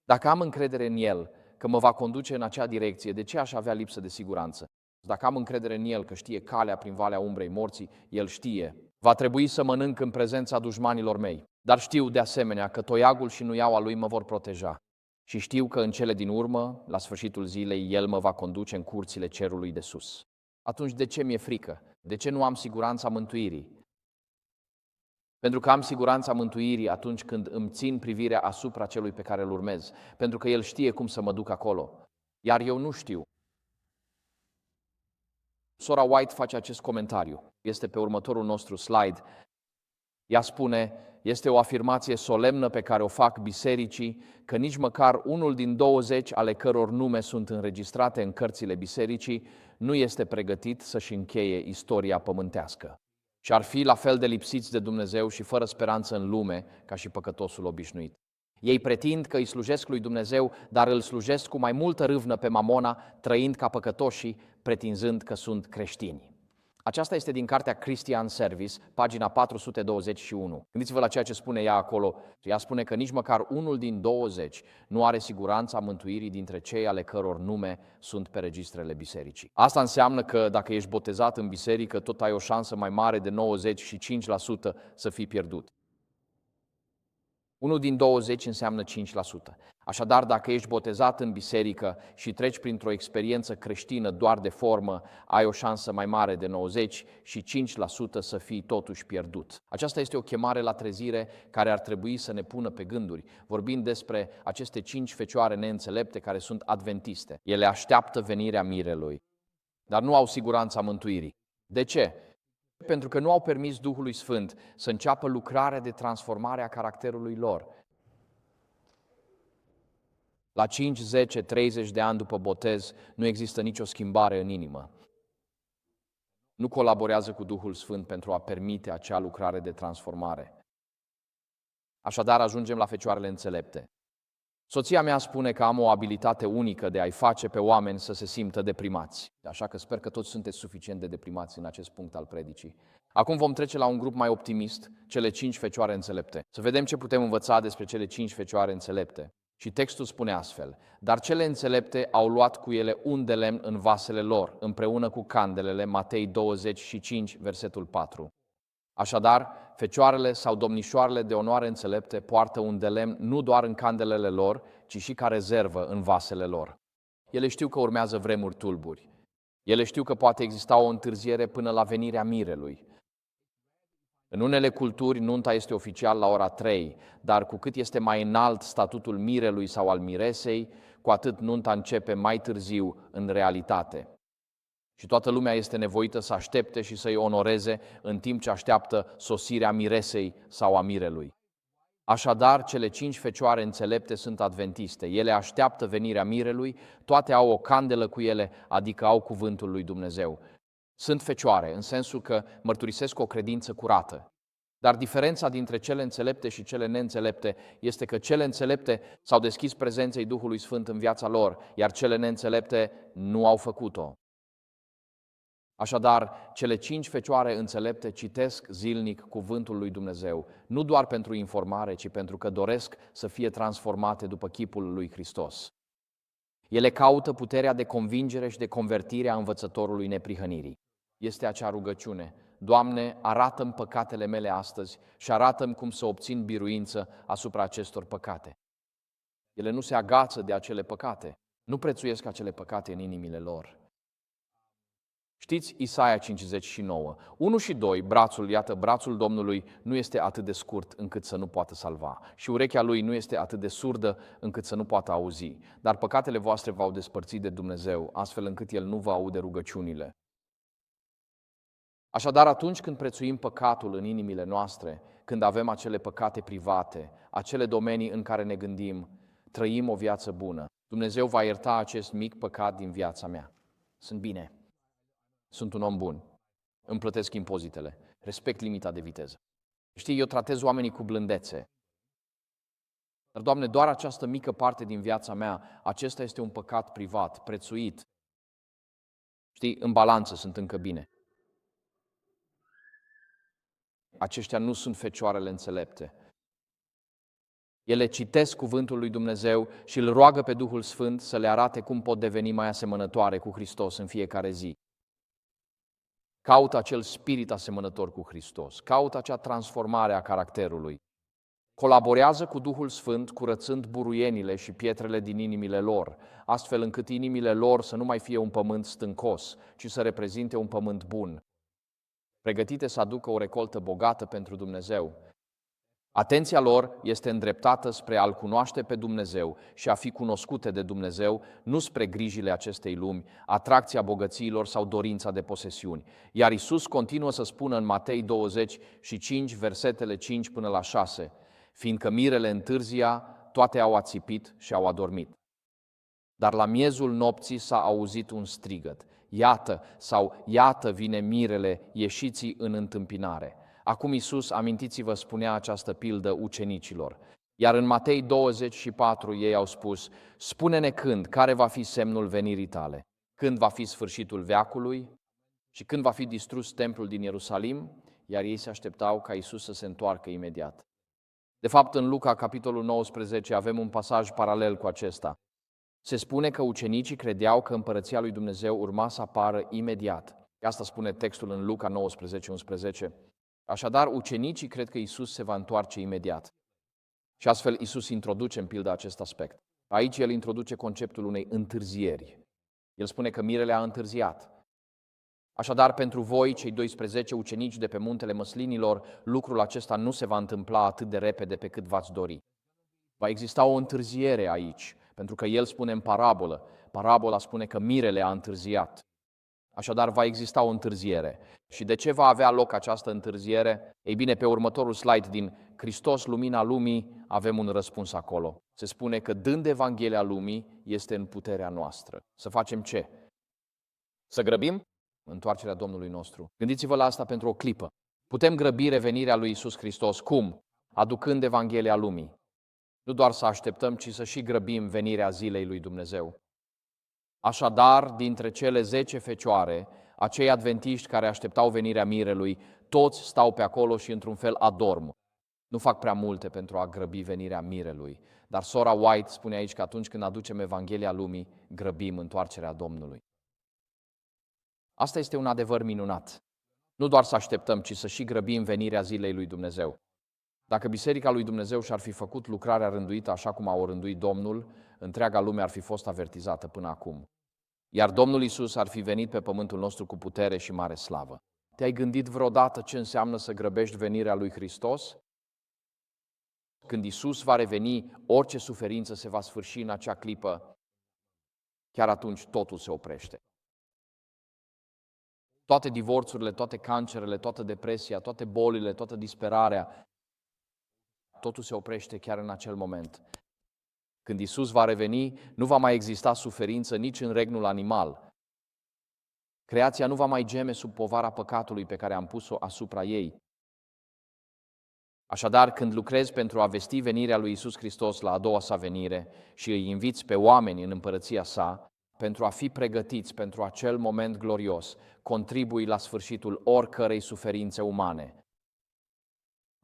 S1: Dacă am încredere în El că mă va conduce în acea direcție, de ce aș avea lipsă de siguranță? Dacă am încredere în El că știe calea prin valea umbrei morții, El știe. Va trebui să mănânc în prezența dușmanilor mei, dar știu de asemenea că toiagul și nuiaua Lui mă vor proteja. Și știu că în cele din urmă, la sfârșitul zilei, El mă va conduce în curțile cerului de sus. Atunci de ce mi-e frică? De ce nu am siguranța mântuirii? Pentru că am siguranța mântui atunci când îmi țin privirea asupra celui pe care îl urmez, pentru că El știe cum să mă duc acolo, iar eu nu știu. Sora White face acest comentariu, este pe următorul nostru slide. Ea spune: este o afirmație solemnă pe care o fac bisericii, că nici măcar unul din 20 ale căror nume sunt înregistrate în cărțile bisericii nu este pregătit să-și încheie istoria pământească. Și ar fi la fel de lipsiți de Dumnezeu și fără speranță în lume ca și păcătosul obișnuit. Ei pretind că îi slujesc lui Dumnezeu, dar îl slujesc cu mai multă râvnă pe Mamona, trăind ca păcătoșii, pretinzând că sunt creștini. Aceasta este din cartea Christian Service, pagina 421. Gândiți-vă la ceea ce spune ea acolo. Ea spune că nici măcar unul din 20 nu are siguranța mântuirii dintre cei ale căror nume sunt pe registrele bisericii. Asta înseamnă că dacă ești botezat în biserică, tot ai o șansă mai mare de 95% să fii pierdut. Unul din 20 înseamnă 5%. Așadar, dacă ești botezat în biserică și treci printr-o experiență creștină doar de formă, ai o șansă mai mare de 95% să fii totuși pierdut. Aceasta este o chemare la trezire care ar trebui să ne pună pe gânduri, vorbind despre aceste 5 fecioare neînțelepte care sunt adventiste. Ele așteaptă venirea mirelui, dar nu au siguranța mântuirii. De ce? Pentru că nu au permis Duhului Sfânt să înceapă lucrarea de transformare a caracterului lor. La 5, 10, 30 de ani după botez nu există nicio schimbare în inimă. Nu colaborează cu Duhul Sfânt pentru a permite acea lucrare de transformare. Așadar, ajungem la fecioarele înțelepte. Soția mea spune că am o abilitate unică de a-i face pe oameni să se simtă deprimați. Așa că sper că toți sunteți suficient de deprimați în acest punct al predicii. Acum vom trece la un grup mai optimist, cele 5 fecioare înțelepte. Să vedem ce putem învăța despre cele 5 fecioare înțelepte. Și textul spune astfel: dar cele înțelepte au luat cu ele un de lemn în vasele lor, împreună cu candelele, Matei 25, versetul 4. Așadar, fecioarele sau domnișoarele de onoare înțelepte poartă un de lemn nu doar în candelele lor, ci și ca rezervă în vasele lor. Ele știu că urmează vremuri tulburi. Ele știu că poate exista o întârziere până la venirea mirelui. În unele culturi, nunta este oficial la ora 3, dar cu cât este mai înalt statutul mirelui sau al miresei, cu atât nunta începe mai târziu în realitate. Și toată lumea este nevoită să aștepte și să-i onoreze în timp ce așteaptă sosirea miresei sau a mirelui. Așadar, cele 5 fecioare înțelepte sunt adventiste. Ele așteaptă venirea mirelui, toate au o candelă cu ele, adică au cuvântul lui Dumnezeu. Sunt fecioare, în sensul că mărturisesc o credință curată. Dar diferența dintre cele înțelepte și cele neînțelepte este că cele înțelepte s-au deschis prezenței Duhului Sfânt în viața lor, iar cele neînțelepte nu au făcut-o. Așadar, cele 5 fecioare înțelepte citesc zilnic cuvântul lui Dumnezeu, nu doar pentru informare, ci pentru că doresc să fie transformate după chipul lui Hristos. Ele caută puterea de convingere și de convertire a învățătorului neprihănirii. Este acea rugăciune: Doamne, arată-mi păcatele mele astăzi și arată-mi cum să obțin biruință asupra acestor păcate. Ele nu se agață de acele păcate, nu prețuiesc acele păcate în inimile lor. Știți Isaia 59, 1 și 2, brațul Domnului nu este atât de scurt încât să nu poată salva și urechea lui nu este atât de surdă încât să nu poată auzi, dar păcatele voastre v-au despărțit de Dumnezeu, astfel încât El nu vă aude rugăciunile. Așadar, atunci când prețuim păcatul în inimile noastre, când avem acele păcate private, acele domenii în care ne gândim, trăim o viață bună, Dumnezeu va ierta acest mic păcat din viața mea. Sunt bine. Sunt un om bun, îmi plătesc impozitele, respect limita de viteză. Știi, eu tratez oamenii cu blândețe. Dar, Doamne, doar această mică parte din viața mea, acesta este un păcat privat, prețuit. Știi, în balanță sunt încă bine. Aceștia nu sunt fecioarele înțelepte. Ele citesc cuvântul lui Dumnezeu și îl roagă pe Duhul Sfânt să le arate cum pot deveni mai asemănătoare cu Hristos în fiecare zi. Caută acel spirit asemănător cu Hristos, caută acea transformare a caracterului. Colaborează cu Duhul Sfânt, curățând buruienile și pietrele din inimile lor, astfel încât inimile lor să nu mai fie un pământ stâncos, ci să reprezinte un pământ bun, pregătite să aducă o recoltă bogată pentru Dumnezeu. Atenția lor este îndreptată spre a-L cunoaște pe Dumnezeu și a fi cunoscute de Dumnezeu, nu spre grijile acestei lumi, atracția bogățiilor sau dorința de posesiuni. Iar Iisus continuă să spună în Matei 25, versetele 5 până la 6, fiindcă mirele întârzia, toate au ațipit și au adormit. Dar la miezul nopții s-a auzit un strigăt: iată, sau iată vine mirele, ieșiți în întâmpinare. Acum Iisus, amintiți-vă, spunea această pildă ucenicilor. Iar în Matei 24 ei au spus: spune-ne când, care va fi semnul venirii tale? Când va fi sfârșitul veacului? Și când va fi distrus templul din Ierusalim? Iar ei se așteptau ca Iisus să se întoarcă imediat. De fapt, în Luca, capitolul 19, avem un pasaj paralel cu acesta. Se spune că ucenicii credeau că împărăția lui Dumnezeu urma să apară imediat. Asta spune textul în Luca 19:11. Așadar, ucenicii cred că Iisus se va întoarce imediat. Și astfel Iisus introduce în pildă acest aspect. Aici el introduce conceptul unei întârzieri. El spune că mirele a întârziat. Așadar, pentru voi, cei 12 ucenici de pe muntele Măslinilor, lucrul acesta nu se va întâmpla atât de repede pe cât v-ați dori. Va exista o întârziere aici, pentru că el spune în parabolă. Parabola spune că mirele a întârziat. Așadar, va exista o întârziere. Și de ce va avea loc această întârziere? Ei bine, pe următorul slide din Hristos, lumina lumii, avem un răspuns acolo. Se spune că dând Evanghelia lumii este în puterea noastră. Să facem ce? Să grăbim întoarcerea Domnului nostru. Gândiți-vă la asta pentru o clipă. Putem grăbi revenirea lui Iisus Hristos. Cum? Aducând Evanghelia lumii. Nu doar să așteptăm, ci să și grăbim venirea zilei lui Dumnezeu. Așadar, dintre cele 10 fecioare, acei adventiști care așteptau venirea mirelui, toți stau pe acolo și într-un fel adorm. Nu fac prea multe pentru a grăbi venirea mirelui, dar sora White spune aici că atunci când aducem Evanghelia lumii, grăbim întoarcerea Domnului. Asta este un adevăr minunat. Nu doar să așteptăm, ci să și grăbim venirea zilei lui Dumnezeu. Dacă Biserica lui Dumnezeu și-ar fi făcut lucrarea rânduită așa cum a o rânduit Domnul, întreaga lume ar fi fost avertizată până acum. Iar Domnul Iisus ar fi venit pe pământul nostru cu putere și mare slavă. Te-ai gândit vreodată ce înseamnă să grăbești venirea lui Hristos? Când Iisus va reveni, orice suferință se va sfârși în acea clipă. Chiar atunci totul se oprește. Toate divorțurile, toate cancerele, toată depresia, toate bolile, toată disperarea, totul se oprește chiar în acel moment. Când Iisus va reveni, nu va mai exista suferință nici în regnul animal. Creația nu va mai geme sub povara păcatului pe care am pus-o asupra ei. Așadar, când lucrezi pentru a vesti venirea lui Iisus Hristos la a doua sa venire și îi inviți pe oameni în împărăția sa, pentru a fi pregătiți pentru acel moment glorios, contribui la sfârșitul oricărei suferințe umane.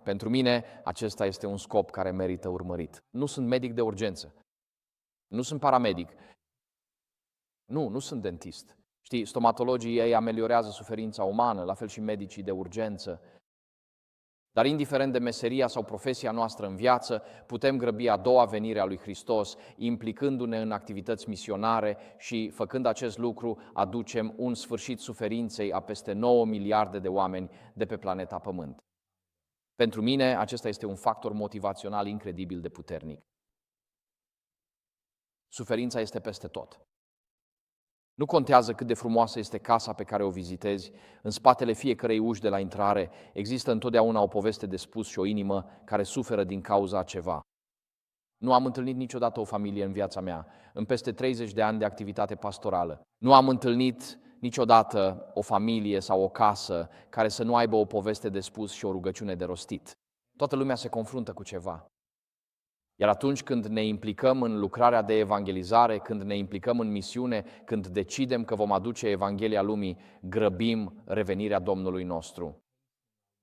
S1: Pentru mine, acesta este un scop care merită urmărit. Nu sunt medic de urgență. Nu sunt paramedic. Nu sunt dentist. Știi, stomatologii ei ameliorează suferința umană, la fel și medicii de urgență. Dar indiferent de meseria sau profesia noastră în viață, putem grăbi a doua venire a lui Hristos, implicându-ne în activități misionare și, făcând acest lucru, aducem un sfârșit suferinței a peste 9 miliarde de oameni de pe planeta Pământ. Pentru mine, acesta este un factor motivațional incredibil de puternic. Suferința este peste tot. Nu contează cât de frumoasă este casa pe care o vizitezi, în spatele fiecărei uși de la intrare există întotdeauna o poveste de spus și o inimă care suferă din cauza ceva. Nu am întâlnit niciodată o familie în viața mea, în peste 30 de ani de activitate pastorală. Nu am întâlnit niciodată o familie sau o casă care să nu aibă o poveste de spus și o rugăciune de rostit. Toată lumea se confruntă cu ceva. Iar atunci când ne implicăm în lucrarea de evangelizare, când ne implicăm în misiune, când decidem că vom aduce Evanghelia lumii, grăbim revenirea Domnului nostru.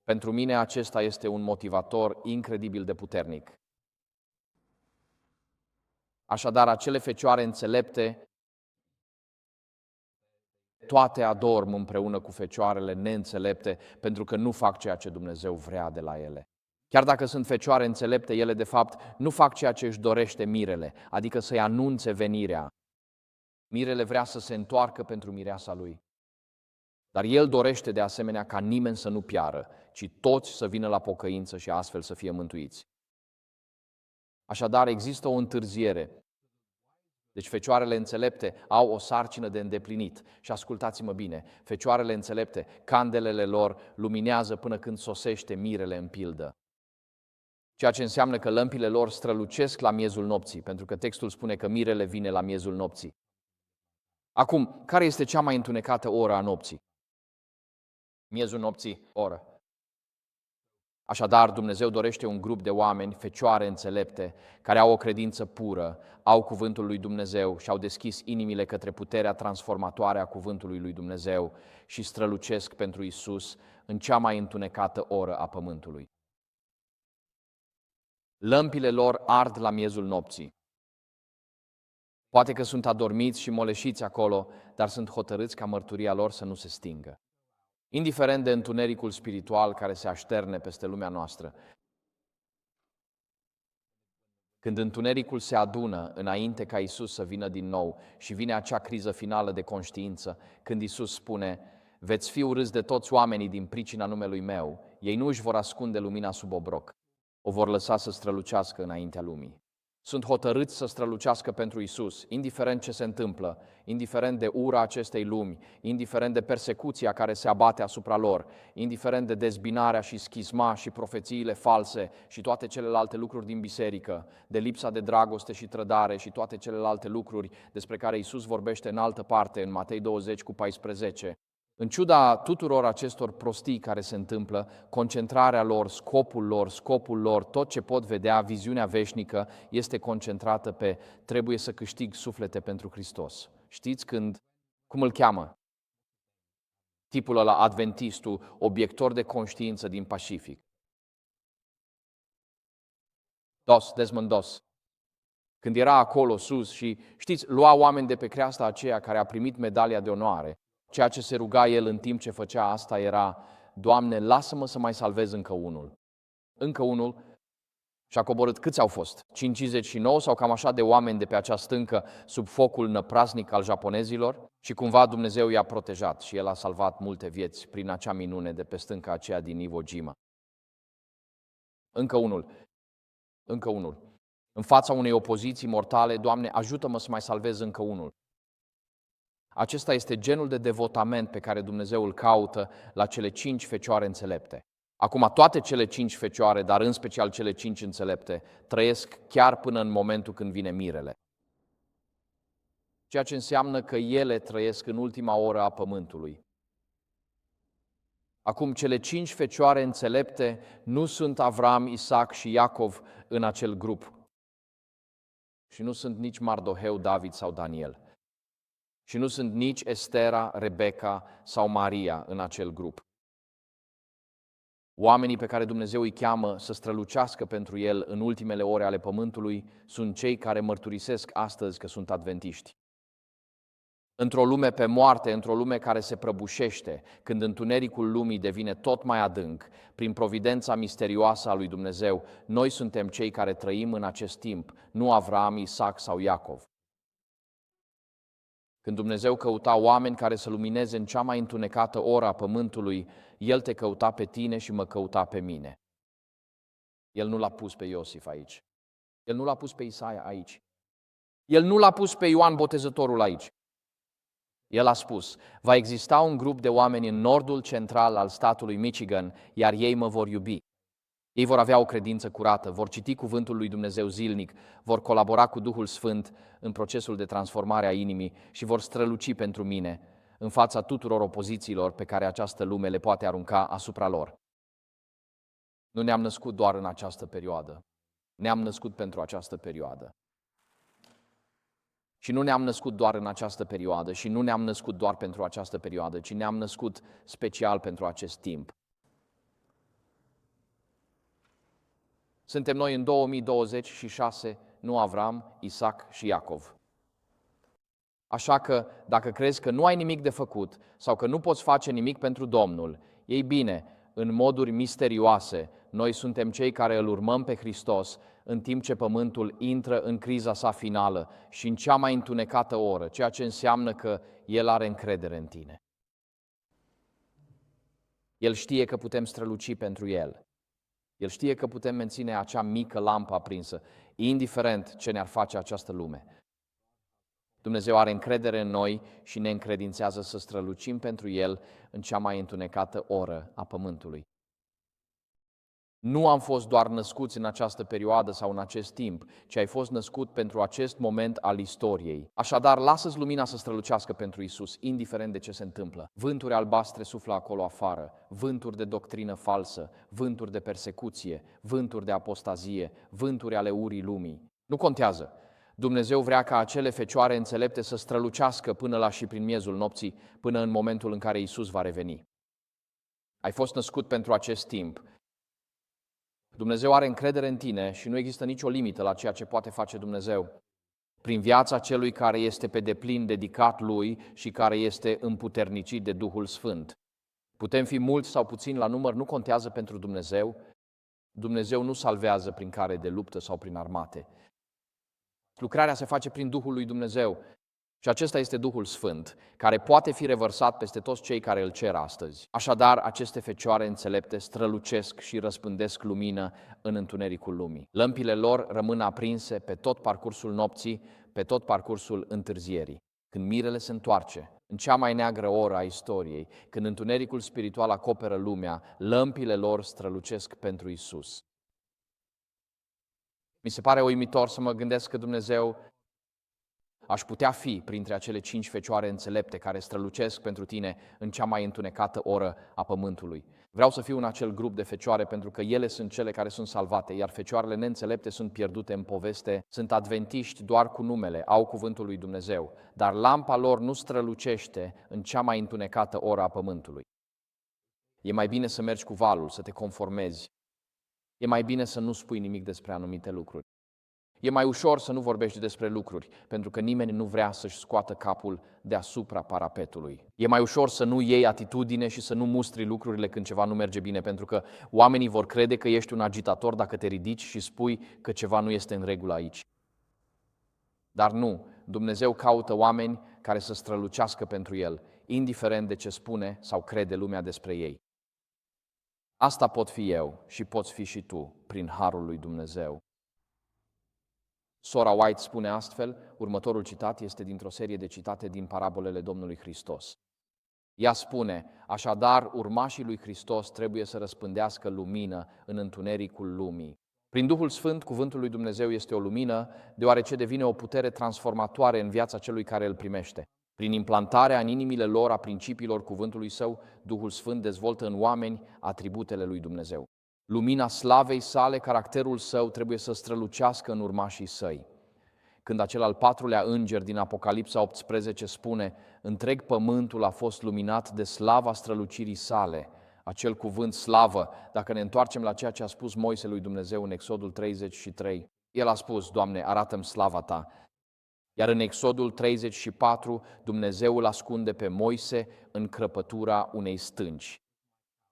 S1: Pentru mine acesta este un motivator incredibil de puternic. Așadar, acele fecioare înțelepte, toate adorm împreună cu fecioarele neînțelepte, pentru că nu fac ceea ce Dumnezeu vrea de la ele. Chiar dacă sunt fecioare înțelepte, ele de fapt nu fac ceea ce își dorește mirele, adică să-i anunțe venirea. Mirele vrea să se întoarcă pentru mireasa lui. Dar el dorește de asemenea ca nimeni să nu piară, ci toți să vină la pocăință și astfel să fie mântuiți. Așadar, există o întârziere. Deci fecioarele înțelepte au o sarcină de îndeplinit. Și ascultați-mă bine, fecioarele înțelepte, candelele lor luminează până când sosește mirele în pildă. Ceea ce înseamnă că lămpile lor strălucesc la miezul nopții, pentru că textul spune că mirele vine la miezul nopții. Acum, care este cea mai întunecată oră a nopții? Miezul nopții, oră. Așadar, Dumnezeu dorește un grup de oameni, fecioare înțelepte, care au o credință pură, au cuvântul lui Dumnezeu și au deschis inimile către puterea transformatoare a cuvântului lui Dumnezeu și strălucesc pentru Isus în cea mai întunecată oră a pământului. Lămpile lor ard la miezul nopții. Poate că sunt adormiți și moleșiți acolo, dar sunt hotărâți ca mărturia lor să nu se stingă. Indiferent de întunericul spiritual care se așterne peste lumea noastră. Când întunericul se adună înainte ca Iisus să vină din nou și vine acea criză finală de conștiință, când Iisus spune: veți fi urâți de toți oamenii din pricina numelui meu, ei nu își vor ascunde lumina sub obroc, o vor lăsa să strălucească înaintea lumii. Sunt hotărâți să strălucească pentru Iisus, indiferent ce se întâmplă, indiferent de ura acestei lumi, indiferent de persecuția care se abate asupra lor, indiferent de dezbinarea și schisma și profețiile false și toate celelalte lucruri din biserică, de lipsa de dragoste și trădare și toate celelalte lucruri despre care Iisus vorbește în altă parte, în Matei 20:14. În ciuda tuturor acestor prostii care se întâmplă, concentrarea lor, scopul lor, tot ce pot vedea, viziunea veșnică, este concentrată pe trebuie să câștig suflete pentru Hristos. Știți cum îl cheamă? Tipul ăla, adventistul, obiector de conștiință din Pacific. Desmond Doss. Când era acolo sus și, știți, lua oameni de pe creasta aceea care a primit medalia de onoare, ceea ce se ruga el în timp ce făcea asta era: Doamne, lasă-mă să mai salvez încă unul. Încă unul. Și a coborât. Câți au fost? 59 sau cam așa de oameni de pe acea stâncă sub focul năprasnic al japonezilor? Și cumva Dumnezeu i-a protejat și el a salvat multe vieți prin acea minune de pe stânca aceea din Iwo Jima. Încă unul. Încă unul. În fața unei opoziții mortale: Doamne, ajută-mă să mai salvez încă unul. Acesta este genul de devotament pe care Dumnezeu îl caută la cele 5 fecioare înțelepte. Acum, toate cele 5 fecioare, dar în special cele 5 înțelepte, trăiesc chiar până în momentul când vine mirele. Ceea ce înseamnă că ele trăiesc în ultima oră a pământului. Acum, cele 5 fecioare înțelepte nu sunt Avram, Isaac și Iacov în acel grup. Și nu sunt nici Mardoheu, David sau Daniel. Și nu sunt nici Estera, Rebecca sau Maria în acel grup. Oamenii pe care Dumnezeu îi cheamă să strălucească pentru El în ultimele ore ale pământului sunt cei care mărturisesc astăzi că sunt adventiști. Într-o lume pe moarte, într-o lume care se prăbușește, când întunericul lumii devine tot mai adânc, prin providența misterioasă a lui Dumnezeu, noi suntem cei care trăim în acest timp, nu Avram, Isaac sau Iacov. Când Dumnezeu căuta oameni care să lumineze în cea mai întunecată oră a pământului, El te căuta pe tine și mă căuta pe mine. El nu l-a pus pe Iosif aici. El nu l-a pus pe Isaia aici. El nu l-a pus pe Ioan Botezătorul aici. El a spus: va exista un grup de oameni în nordul central al statului Michigan, iar ei mă vor iubi. Ei vor avea o credință curată, vor citi cuvântul lui Dumnezeu zilnic, vor colabora cu Duhul Sfânt în procesul de transformare a inimii și vor străluci pentru mine în fața tuturor opozițiilor pe care această lume le poate arunca asupra lor. Nu ne-am născut doar în această perioadă. Ne-am născut pentru această perioadă. Și nu ne-am născut doar în această perioadă și nu ne-am născut doar pentru această perioadă, ci ne-am născut special pentru acest timp. Suntem noi în 2026, nu Avram, Isaac și Iacov. Așa că, dacă crezi că nu ai nimic de făcut sau că nu poți face nimic pentru Domnul, ei bine, în moduri misterioase, noi suntem cei care îl urmăm pe Hristos în timp ce pământul intră în criza sa finală și în cea mai întunecată oră, ceea ce înseamnă că El are încredere în tine. El știe că putem străluci pentru El. El știe că putem menține acea mică lampă aprinsă, indiferent ce ne-ar face această lume. Dumnezeu are încredere în noi și ne încredințează să strălucim pentru El în cea mai întunecată oră a pământului. Nu am fost doar născuți în această perioadă sau în acest timp, ci ai fost născut pentru acest moment al istoriei. Așadar, lasă-ți lumina să strălucească pentru Isus, indiferent de ce se întâmplă. Vânturi albastre suflă acolo afară, vânturi de doctrină falsă, vânturi de persecuție, vânturi de apostazie, vânturi ale urii lumii. Nu contează. Dumnezeu vrea ca acele fecioare înțelepte să strălucească până la și prin miezul nopții, până în momentul în care Isus va reveni. Ai fost născut pentru acest timp. Dumnezeu are încredere în tine și nu există nicio limită la ceea ce poate face Dumnezeu prin viața celui care este pe deplin dedicat Lui și care este împuternicit de Duhul Sfânt. Putem fi mulți sau puțini la număr, nu contează pentru Dumnezeu. Dumnezeu nu salvează prin care de luptă sau prin armate. Lucrarea se face prin Duhul lui Dumnezeu. Și acesta este Duhul Sfânt, care poate fi revărsat peste toți cei care îl cer astăzi. Așadar, aceste fecioare înțelepte strălucesc și răspândesc lumină în întunericul lumii. Lămpile lor rămân aprinse pe tot parcursul nopții, pe tot parcursul întârzierii. Când mirele se întoarce, în cea mai neagră oră a istoriei, când întunericul spiritual acoperă lumea, lămpile lor strălucesc pentru Isus. Mi se pare uimitor să mă gândesc că Dumnezeu aș putea fi printre acele 5 fecioare înțelepte care strălucesc pentru tine în cea mai întunecată oră a pământului. Vreau să fiu în acel grup de fecioare pentru că ele sunt cele care sunt salvate, iar fecioarele neînțelepte sunt pierdute în poveste, sunt adventiști doar cu numele, au cuvântul lui Dumnezeu, dar lampa lor nu strălucește în cea mai întunecată oră a pământului. E mai bine să mergi cu valul, să te conformezi. E mai bine să nu spui nimic despre anumite lucruri. E mai ușor să nu vorbești despre lucruri, pentru că nimeni nu vrea să-și scoată capul deasupra parapetului. E mai ușor să nu iei atitudine și să nu mustri lucrurile când ceva nu merge bine, pentru că oamenii vor crede că ești un agitator dacă te ridici și spui că ceva nu este în regulă aici. Dar nu, Dumnezeu caută oameni care să strălucească pentru El, indiferent de ce spune sau crede lumea despre ei. Asta pot fi eu și poți fi și tu, prin harul lui Dumnezeu. Sora White spune astfel, următorul citat este dintr-o serie de citate din parabolele Domnului Hristos. Ea spune, așadar, urmașii lui Hristos trebuie să răspândească lumină în întunericul lumii. Prin Duhul Sfânt, cuvântul lui Dumnezeu este o lumină, deoarece devine o putere transformatoare în viața celui care îl primește. Prin implantarea în inimile lor a principiilor cuvântului Său, Duhul Sfânt dezvoltă în oameni atributele lui Dumnezeu. Lumina slavei sale, caracterul său trebuie să strălucească în urmașii săi. Când acel al 4-lea înger din Apocalipsa 18 spune, întreg pământul a fost luminat de slava strălucirii sale, acel cuvânt slavă, dacă ne întoarcem la ceea ce a spus Moise lui Dumnezeu în Exodul 33, el a spus, Doamne, arată-mi slava ta. Iar în Exodul 34, Dumnezeu îl ascunde pe Moise în crăpătura unei stânci.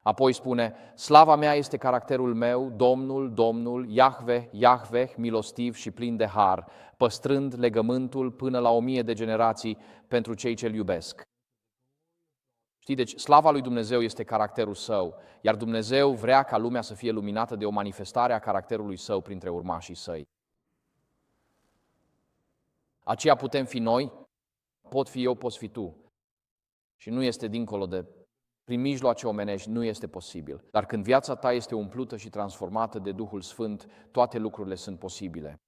S1: Apoi spune, slava mea este caracterul meu, Domnul, Domnul, Iahve, Iahve, milostiv și plin de har, păstrând legământul până la 1000 de generații pentru cei ce-L iubesc. Știi, deci slava lui Dumnezeu este caracterul Său, iar Dumnezeu vrea ca lumea să fie luminată de o manifestare a caracterului Său printre urmașii Săi. Aceea putem fi noi, pot fi eu, poți fi tu. Și nu este dincolo de prin mijloace omenești, nu este posibil. Dar când viața ta este umplută și transformată de Duhul Sfânt, toate lucrurile sunt posibile.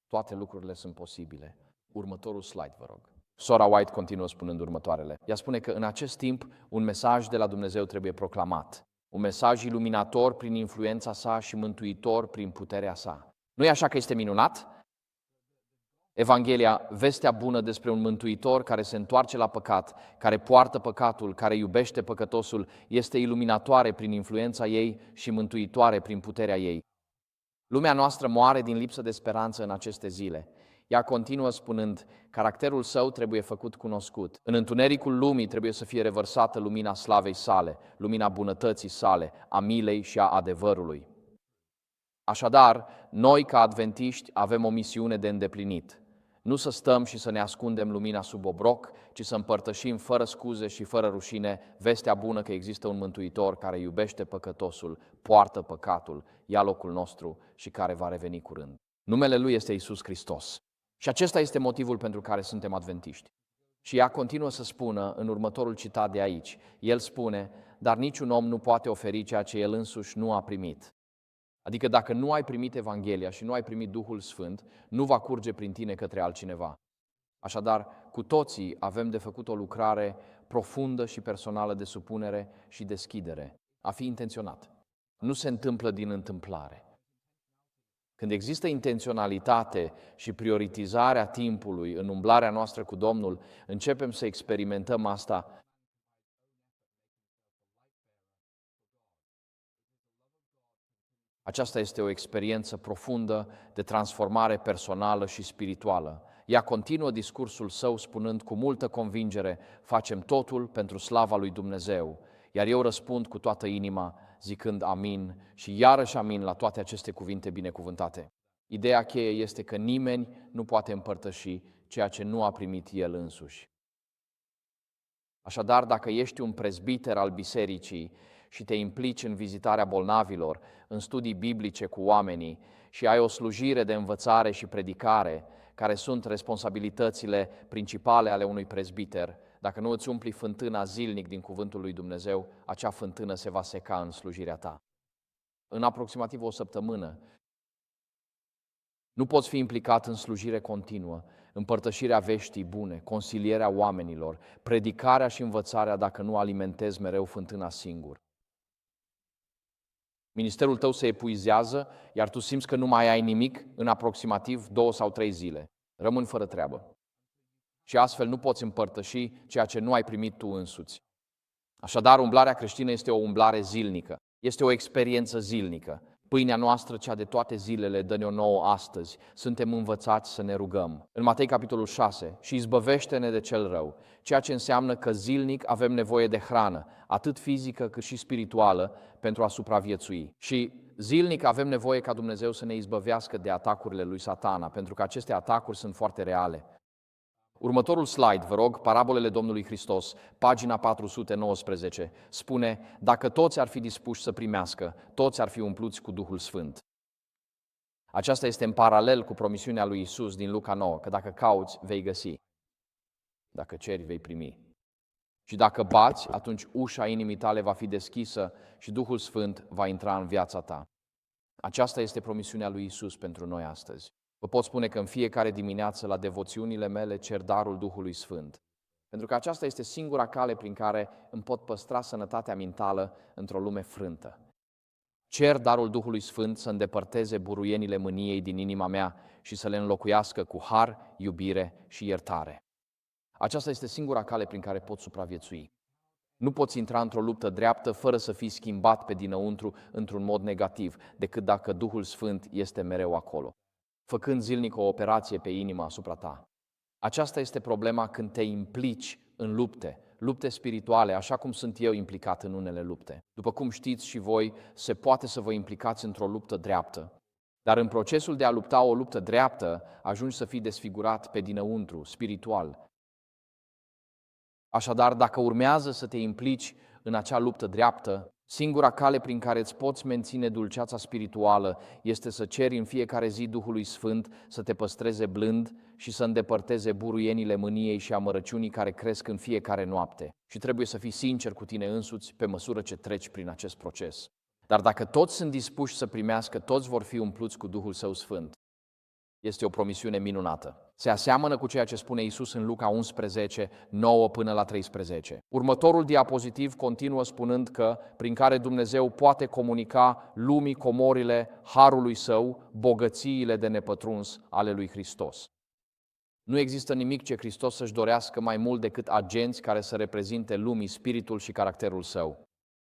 S1: Toate lucrurile sunt posibile. Următorul slide, vă rog. Sora White continuă spunând următoarele. Ea spune că în acest timp un mesaj de la Dumnezeu trebuie proclamat. Un mesaj iluminator prin influența sa și mântuitor prin puterea sa. Nu e așa că este minunat? Evanghelia, vestea bună despre un mântuitor care se întoarce la păcat, care poartă păcatul, care iubește păcătosul, este iluminatoare prin influența ei și mântuitoare prin puterea ei. Lumea noastră moare din lipsă de speranță în aceste zile. Ea continuă spunând, caracterul său trebuie făcut cunoscut. În întunericul lumii trebuie să fie revărsată lumina slavei sale, lumina bunătății sale, a milei și a adevărului. Așadar, noi ca adventiști avem o misiune de îndeplinit. Nu să stăm și să ne ascundem lumina sub obroc, ci să împărtășim fără scuze și fără rușine vestea bună că există un Mântuitor care iubește păcătosul, poartă păcatul, ia locul nostru și care va reveni curând. Numele Lui este Iisus Hristos. Și acesta este motivul pentru care suntem adventiști. Și ea continuă să spună în următorul citat de aici. El spune, dar niciun om nu poate oferi ceea ce el însuși nu a primit. Adică dacă nu ai primit Evanghelia și nu ai primit Duhul Sfânt, nu va curge prin tine către altcineva. Așadar, cu toții avem de făcut o lucrare profundă și personală de supunere și deschidere, a fi intenționat. Nu se întâmplă din întâmplare. Când există intenționalitate și prioritizarea timpului în umblarea noastră cu Domnul, începem să experimentăm asta. Aceasta este o experiență profundă de transformare personală și spirituală. Ea continuă discursul său spunând cu multă convingere, facem totul pentru slava lui Dumnezeu. Iar eu răspund cu toată inima, zicând amin și iarăși amin la toate aceste cuvinte binecuvântate. Ideea cheie este că nimeni nu poate împărtăși ceea ce nu a primit el însuși. Așadar, dacă ești un prezbiter al bisericii și te implici în vizitarea bolnavilor, în studii biblice cu oamenii și ai o slujire de învățare și predicare, care sunt responsabilitățile principale ale unui prezbiter, dacă nu îți umpli fântâna zilnic din cuvântul lui Dumnezeu, acea fântână se va seca în slujirea ta. În aproximativ o săptămână, nu poți fi implicat în slujire continuă, împărtășirea veștii bune, consilierea oamenilor, predicarea și învățarea dacă nu alimentezi mereu fântâna singur. Ministerul tău se epuizează, iar tu simți că nu mai ai nimic în aproximativ 2 sau 3 zile. Rămâni fără treabă. Și astfel nu poți împărtăși ceea ce nu ai primit tu însuți. Așadar, umblarea creștină este o umblare zilnică, este o experiență zilnică. Pâinea noastră, cea de toate zilele, dă-ne-o nouă astăzi. Suntem învățați să ne rugăm. În Matei, capitolul 6, și izbăvește-ne de cel rău, ceea ce înseamnă că zilnic avem nevoie de hrană, atât fizică cât și spirituală, pentru a supraviețui. Și zilnic avem nevoie ca Dumnezeu să ne izbăvească de atacurile lui Satana, pentru că aceste atacuri sunt foarte reale. Următorul slide, vă rog, Parabolele Domnului Hristos, pagina 419, spune: dacă toți ar fi dispuși să primească, toți ar fi umpluți cu Duhul Sfânt. Aceasta este în paralel cu promisiunea lui Iisus din Luca 9, că dacă cauți, vei găsi. Dacă ceri, vei primi. Și dacă bați, atunci ușa inimii tale va fi deschisă și Duhul Sfânt va intra în viața ta. Aceasta este promisiunea lui Iisus pentru noi astăzi. Vă pot spune că în fiecare dimineață la devoțiunile mele cer darul Duhului Sfânt. Pentru că aceasta este singura cale prin care îmi pot păstra sănătatea mentală într-o lume frântă. Cer darul Duhului Sfânt să îndepărteze buruienile mâniei din inima mea și să le înlocuiască cu har, iubire și iertare. Aceasta este singura cale prin care pot supraviețui. Nu poți intra într-o luptă dreaptă fără să fii schimbat pe dinăuntru într-un mod negativ, decât dacă Duhul Sfânt este mereu acolo, făcând zilnic o operație pe inima asupra ta. Aceasta este problema când te implici în lupte spirituale, așa cum sunt eu implicat în unele lupte. După cum știți și voi, se poate să vă implicați într-o luptă dreaptă, dar în procesul de a lupta o luptă dreaptă, ajungi să fii desfigurat pe dinăuntru, spiritual. Așadar, dacă urmează să te implici în acea luptă dreaptă, singura cale prin care îți poți menține dulceața spirituală este să ceri în fiecare zi Duhului Sfânt să te păstreze blând și să îndepărteze buruienile mâniei și amărăciunii care cresc în fiecare noapte. Și trebuie să fii sincer cu tine însuți pe măsură ce treci prin acest proces. Dar dacă toți sunt dispuși să primească, toți vor fi umpluți cu Duhul Său Sfânt. Este o promisiune minunată. Se aseamănă cu ceea ce spune Iisus în Luca 11, 9 până la 13. Următorul diapozitiv continuă spunând că prin care Dumnezeu poate comunica lumii comorile harului Său, bogățiile de nepătruns ale lui Hristos. Nu există nimic ce Hristos să-și dorească mai mult decât agenți care să reprezinte lumii spiritul și caracterul Său.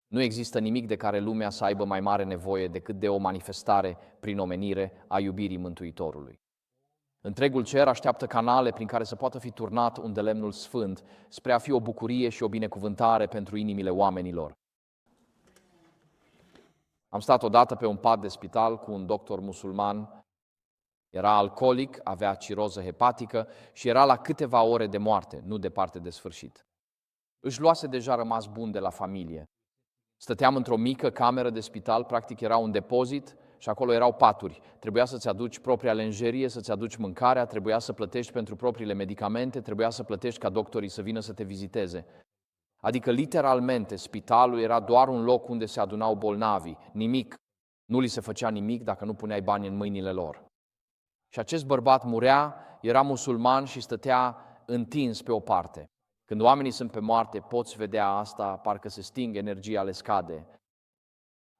S1: Nu există nimic de care lumea să aibă mai mare nevoie decât de o manifestare prin omenire a iubirii Mântuitorului. Întregul cer așteaptă canale prin care să poată fi turnat un de lemnul sfânt spre a fi o bucurie și o binecuvântare pentru inimile oamenilor. Am stat odată pe un pat de spital cu un doctor musulman. Era alcoolic, avea ciroză hepatică și era la câteva ore de moarte, nu departe de sfârșit. Își luase deja rămas bun de la familie. Stăteam într-o mică cameră de spital, practic era un depozit și acolo erau paturi. Trebuia să-ți aduci propria lenjerie, să-ți aduci mâncarea, trebuia să plătești pentru propriile medicamente, trebuia să plătești ca doctorii să vină să te viziteze. Adică, literalmente, spitalul era doar un loc unde se adunau bolnavii, nimic. Nu li se făcea nimic dacă nu puneai bani în mâinile lor. Și acest bărbat murea, era musulman și stătea întins pe o parte. Când oamenii sunt pe moarte, poți vedea asta, parcă se sting, energia le scade.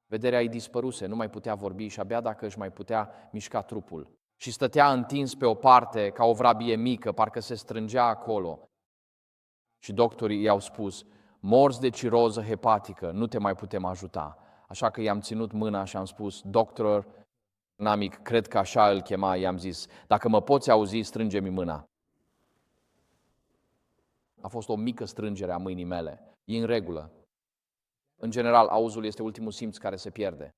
S1: Vederea îi dispăruse, nu mai putea vorbi și abia dacă își mai putea mișca trupul. Și stătea întins pe o parte, ca o vrabie mică, parcă se strângea acolo. Și doctorii i-au spus: morți de ciroză hepatică, nu te mai putem ajuta. Așa că i-am ținut mâna și am spus: doctor Namic, cred că așa îl chema, i-am zis: dacă mă poți auzi, strânge-mi mâna. A fost o mică strângere a mâinii mele. E în regulă. În general, auzul este ultimul simț care se pierde.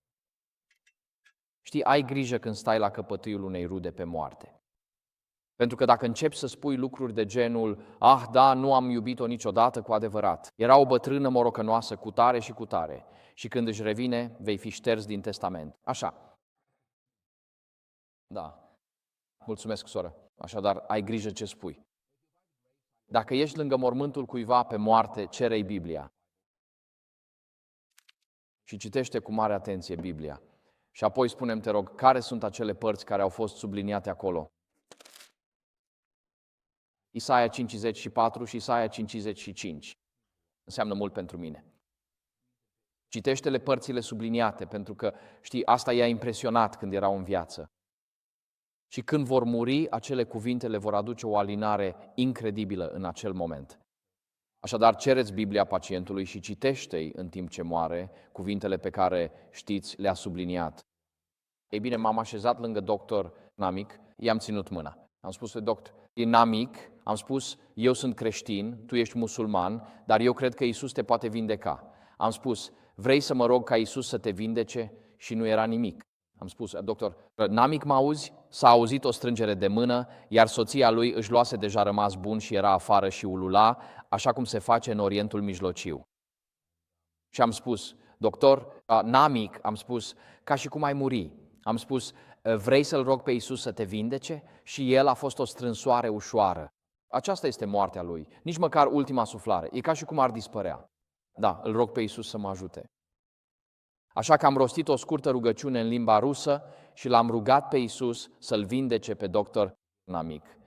S1: Știi, ai grijă când stai la căpătâiul unei rude pe moarte. Pentru că dacă începi să spui lucruri de genul, da, nu am iubit-o niciodată cu adevărat, era o bătrână morocănoasă cu tare și cu tare și când își revine, vei fi șters din testament. Așa. Da. Mulțumesc, soră. Așadar, ai grijă ce spui. Dacă ești lângă mormântul cuiva pe moarte, cere-i Biblia. Și citește cu mare atenție Biblia. Și apoi spune-mi, te rog, care sunt acele părți care au fost subliniate acolo? Isaia 54 și Isaia 55. Înseamnă mult pentru mine. Citește-le părțile subliniate, pentru că, știi, asta i-a impresionat când erau în viață. Și când vor muri, acele cuvinte le vor aduce o alinare incredibilă în acel moment. Așadar, cereți Biblia pacientului și citește-i în timp ce moare cuvintele pe care, știți, le-a subliniat. Ei bine, m-am așezat lângă doctor Namic, i-am ținut mâna. Am spus, doctor, e Namic, am spus, eu sunt creștin, tu ești musulman, dar eu cred că Iisus te poate vindeca. Am spus, vrei să mă rog ca Iisus să te vindece? Și nu era nimic. Am spus, doctor, Namic, mă auzi? S-a auzit o strângere de mână, iar soția lui își luase deja rămas bun și era afară și ulula, așa cum se face în Orientul Mijlociu. Și am spus, doctor, Namic, am spus, ca și cum ai muri. Am spus, vrei să-L rog pe Iisus să te vindece? Și el a fost o strânsoare ușoară. Aceasta este moartea lui, nici măcar ultima suflare. E ca și cum ar dispărea. Da, îl rog pe Iisus să mă ajute. Așa că am rostit o scurtă rugăciune în limba rusă și l-am rugat pe Iisus să-l vindece pe doctor Namic.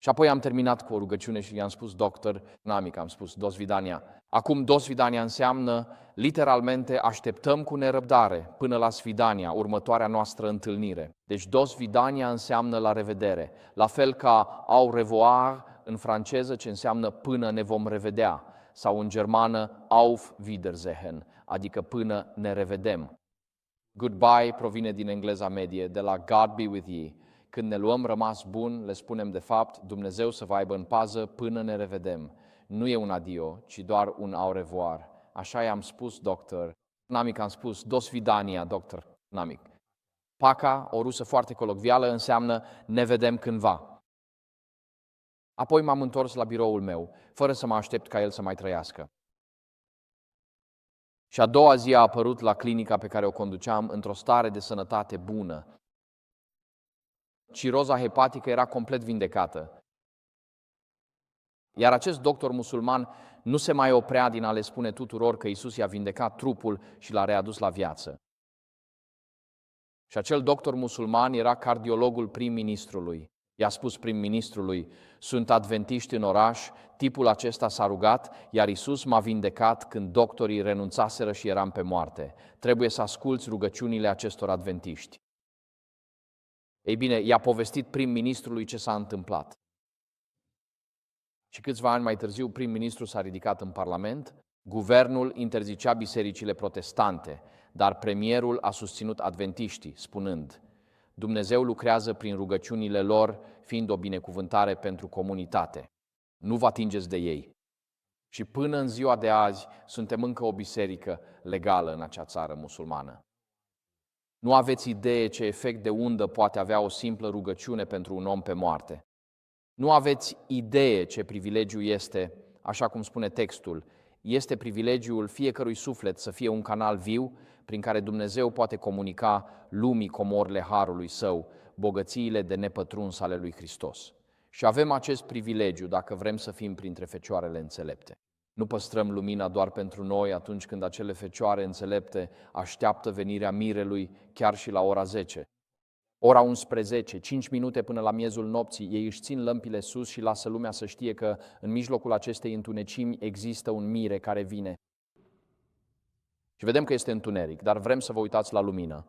S1: Și apoi am terminat cu o rugăciune și i-am spus, doctor Namic, am spus, do svidania. Acum do svidania înseamnă, literalmente, așteptăm cu nerăbdare până la svidania, următoarea noastră întâlnire. Deci do svidania înseamnă la revedere. La fel ca au revoir în franceză, ce înseamnă până ne vom revedea. Sau în germană, auf Wiedersehen, adică până ne revedem. Goodbye provine din engleza medie, de la God be with ye. Când ne luăm rămas bun, le spunem de fapt, Dumnezeu să vă aibă în pază până ne revedem. Nu e un adio, ci doar un au revoir. Așa i-am spus, doctor Namic, am spus, do svidania, doctor Namic. Paca, o rusă foarte colocvială, înseamnă ne vedem cândva. Apoi m-am întors la biroul meu, fără să mă aștept ca el să mai trăiască. Și a doua zi a apărut la clinica pe care o conduceam într-o stare de sănătate bună. Ciroza hepatică era complet vindecată. Iar acest doctor musulman nu se mai oprea din a le spune tuturor că Iisus i-a vindecat trupul și l-a readus la viață. Și acel doctor musulman era cardiologul prim-ministrului. I-a spus prim-ministrului, sunt adventiști în oraș, tipul acesta s-a rugat, iar Iisus m-a vindecat când doctorii renunțaseră și eram pe moarte. Trebuie să asculți rugăciunile acestor adventiști. Ei bine, i-a povestit prim-ministrului ce s-a întâmplat. Și câțiva ani mai târziu, prim-ministru s-a ridicat în Parlament, guvernul interzicea bisericile protestante, dar premierul a susținut adventiștii, spunând, Dumnezeu lucrează prin rugăciunile lor, fiind o binecuvântare pentru comunitate. Nu vă atingeți de ei. Și până în ziua de azi, suntem încă o biserică legală în acea țară musulmană. Nu aveți idee ce efect de undă poate avea o simplă rugăciune pentru un om pe moarte. Nu aveți idee ce privilegiu este, așa cum spune textul, este privilegiul fiecărui suflet să fie un canal viu prin care Dumnezeu poate comunica lumii comorile harului său, bogățiile de nepătruns ale lui Hristos. Și avem acest privilegiu dacă vrem să fim printre fecioarele înțelepte. Nu păstrăm lumina doar pentru noi atunci când acele fecioare înțelepte așteaptă venirea mirelui chiar și la ora 10. Ora 11, 5 minute până la miezul nopții, ei își țin lămpile sus și lasă lumea să știe că în mijlocul acestei întunecimi există un mire care vine. Și vedem că este întuneric, dar vrem să vă uitați la lumină.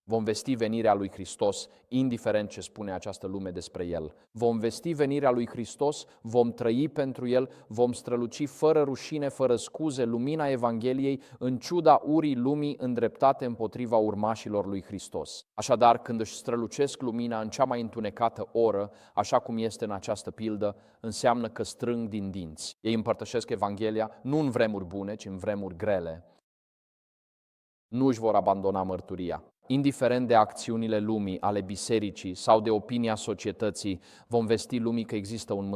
S1: Vom vesti venirea lui Hristos, indiferent ce spune această lume despre El. Vom vesti venirea lui Hristos, vom trăi pentru El, vom străluci fără rușine, fără scuze, lumina Evangheliei, în ciuda urii lumii îndreptate împotriva urmașilor lui Hristos. Așadar, când își strălucesc lumina în cea mai întunecată oră, așa cum este în această pildă, înseamnă că strâng din dinți. Ei împărtășesc Evanghelia nu în vremuri bune, ci în vremuri grele. nu își vor abandona mărturia. Indiferent de acțiunile lumii, ale bisericii sau de opinia societății, vom vesti lumii că există un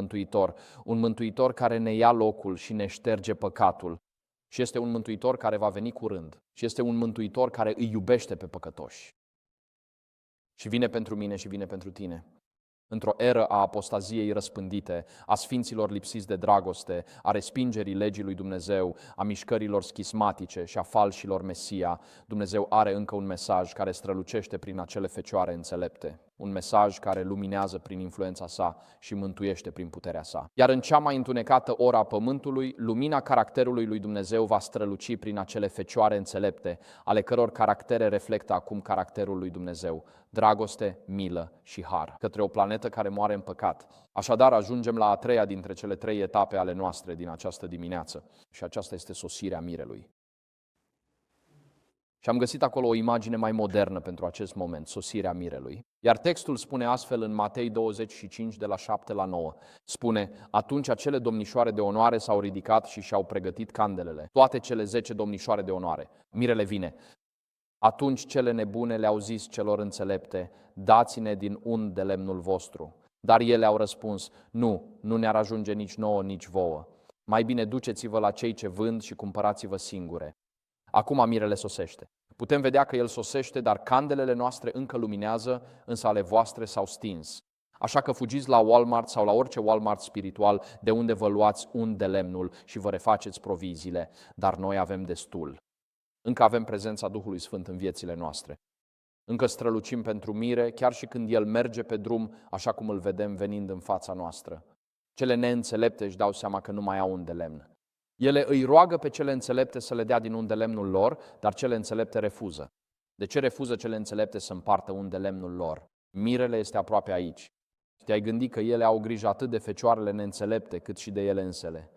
S1: mântuitor care ne ia locul și ne șterge păcatul. Și este un mântuitor care va veni curând. Și este un mântuitor care îi iubește pe păcătoși. Și vine pentru mine și vine pentru tine. Într-o eră a apostaziei răspândite, a sfinților lipsiți de dragoste, a respingerii legii lui Dumnezeu, a mișcărilor schismatice și a falșilor Mesia, Dumnezeu are încă un mesaj care strălucește prin acele fecioare înțelepte. Un mesaj care luminează prin influența sa și mântuiește prin puterea sa. Iar în cea mai întunecată oră a pământului, lumina caracterului lui Dumnezeu va străluci prin acele fecioare înțelepte, ale căror caractere reflectă acum caracterul lui Dumnezeu. Dragoste, milă și har, către o planetă care moare în păcat. Așadar, ajungem la a treia dintre cele 3 etape ale noastre din această dimineață. Și aceasta este sosirea mirelui. Și am găsit acolo o imagine mai modernă pentru acest moment, sosirea mirelui. Iar textul spune astfel în Matei 25, de la 7 la 9. Spune, atunci acele domnișoare de onoare s-au ridicat și și-au pregătit candelele. Toate cele 10 domnișoare de onoare. Mirele vine. Atunci cele nebune le-au zis celor înțelepte, dați-ne din un de lemnul vostru. Dar ele au răspuns, nu ne-ar ajunge nici nouă, nici vouă. Mai bine duceți-vă la cei ce vând și cumpărați-vă singure. Acum mirele sosește. Putem vedea că el sosește, dar candelele noastre încă luminează, însă ale voastre s-au stins. Așa că fugiți la Walmart sau la orice Walmart spiritual, de unde vă luați un de lemnul și vă refaceți proviziile, dar noi avem destul. Încă avem prezența Duhului Sfânt în viețile noastre. Încă strălucim pentru mire, chiar și când El merge pe drum, așa cum îl vedem venind în fața noastră. Cele neînțelepte își dau seama că nu mai au un de lemn. Ele îi roagă pe cele înțelepte să le dea din un de lemnul lor, dar cele înțelepte refuză. De ce refuză cele înțelepte să împartă un de lemnul lor? Mirele este aproape aici. Te-ai gândit că ele au grijă atât de fecioarele neînțelepte, cât și de ele însele.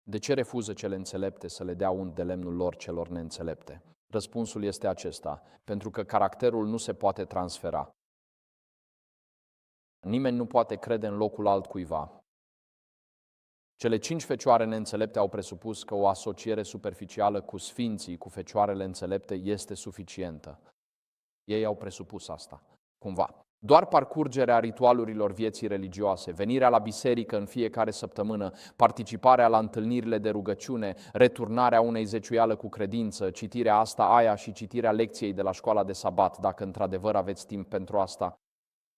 S1: De ce refuză cele înțelepte să le dea un de lemnul lor celor neînțelepte? Răspunsul este acesta, pentru că caracterul nu se poate transfera. Nimeni nu poate crede în locul altcuiva. Cele 5 fecioare neînțelepte au presupus că o asociere superficială cu sfinții, cu fecioarele înțelepte, este suficientă. Ei au presupus asta, cumva. Doar parcurgerea ritualurilor vieții religioase, venirea la biserică în fiecare săptămână, participarea la întâlnirile de rugăciune, returnarea unei zeciuială cu credință, citirea asta, aia și citirea lecției de la școala de sabat, dacă într-adevăr aveți timp pentru asta.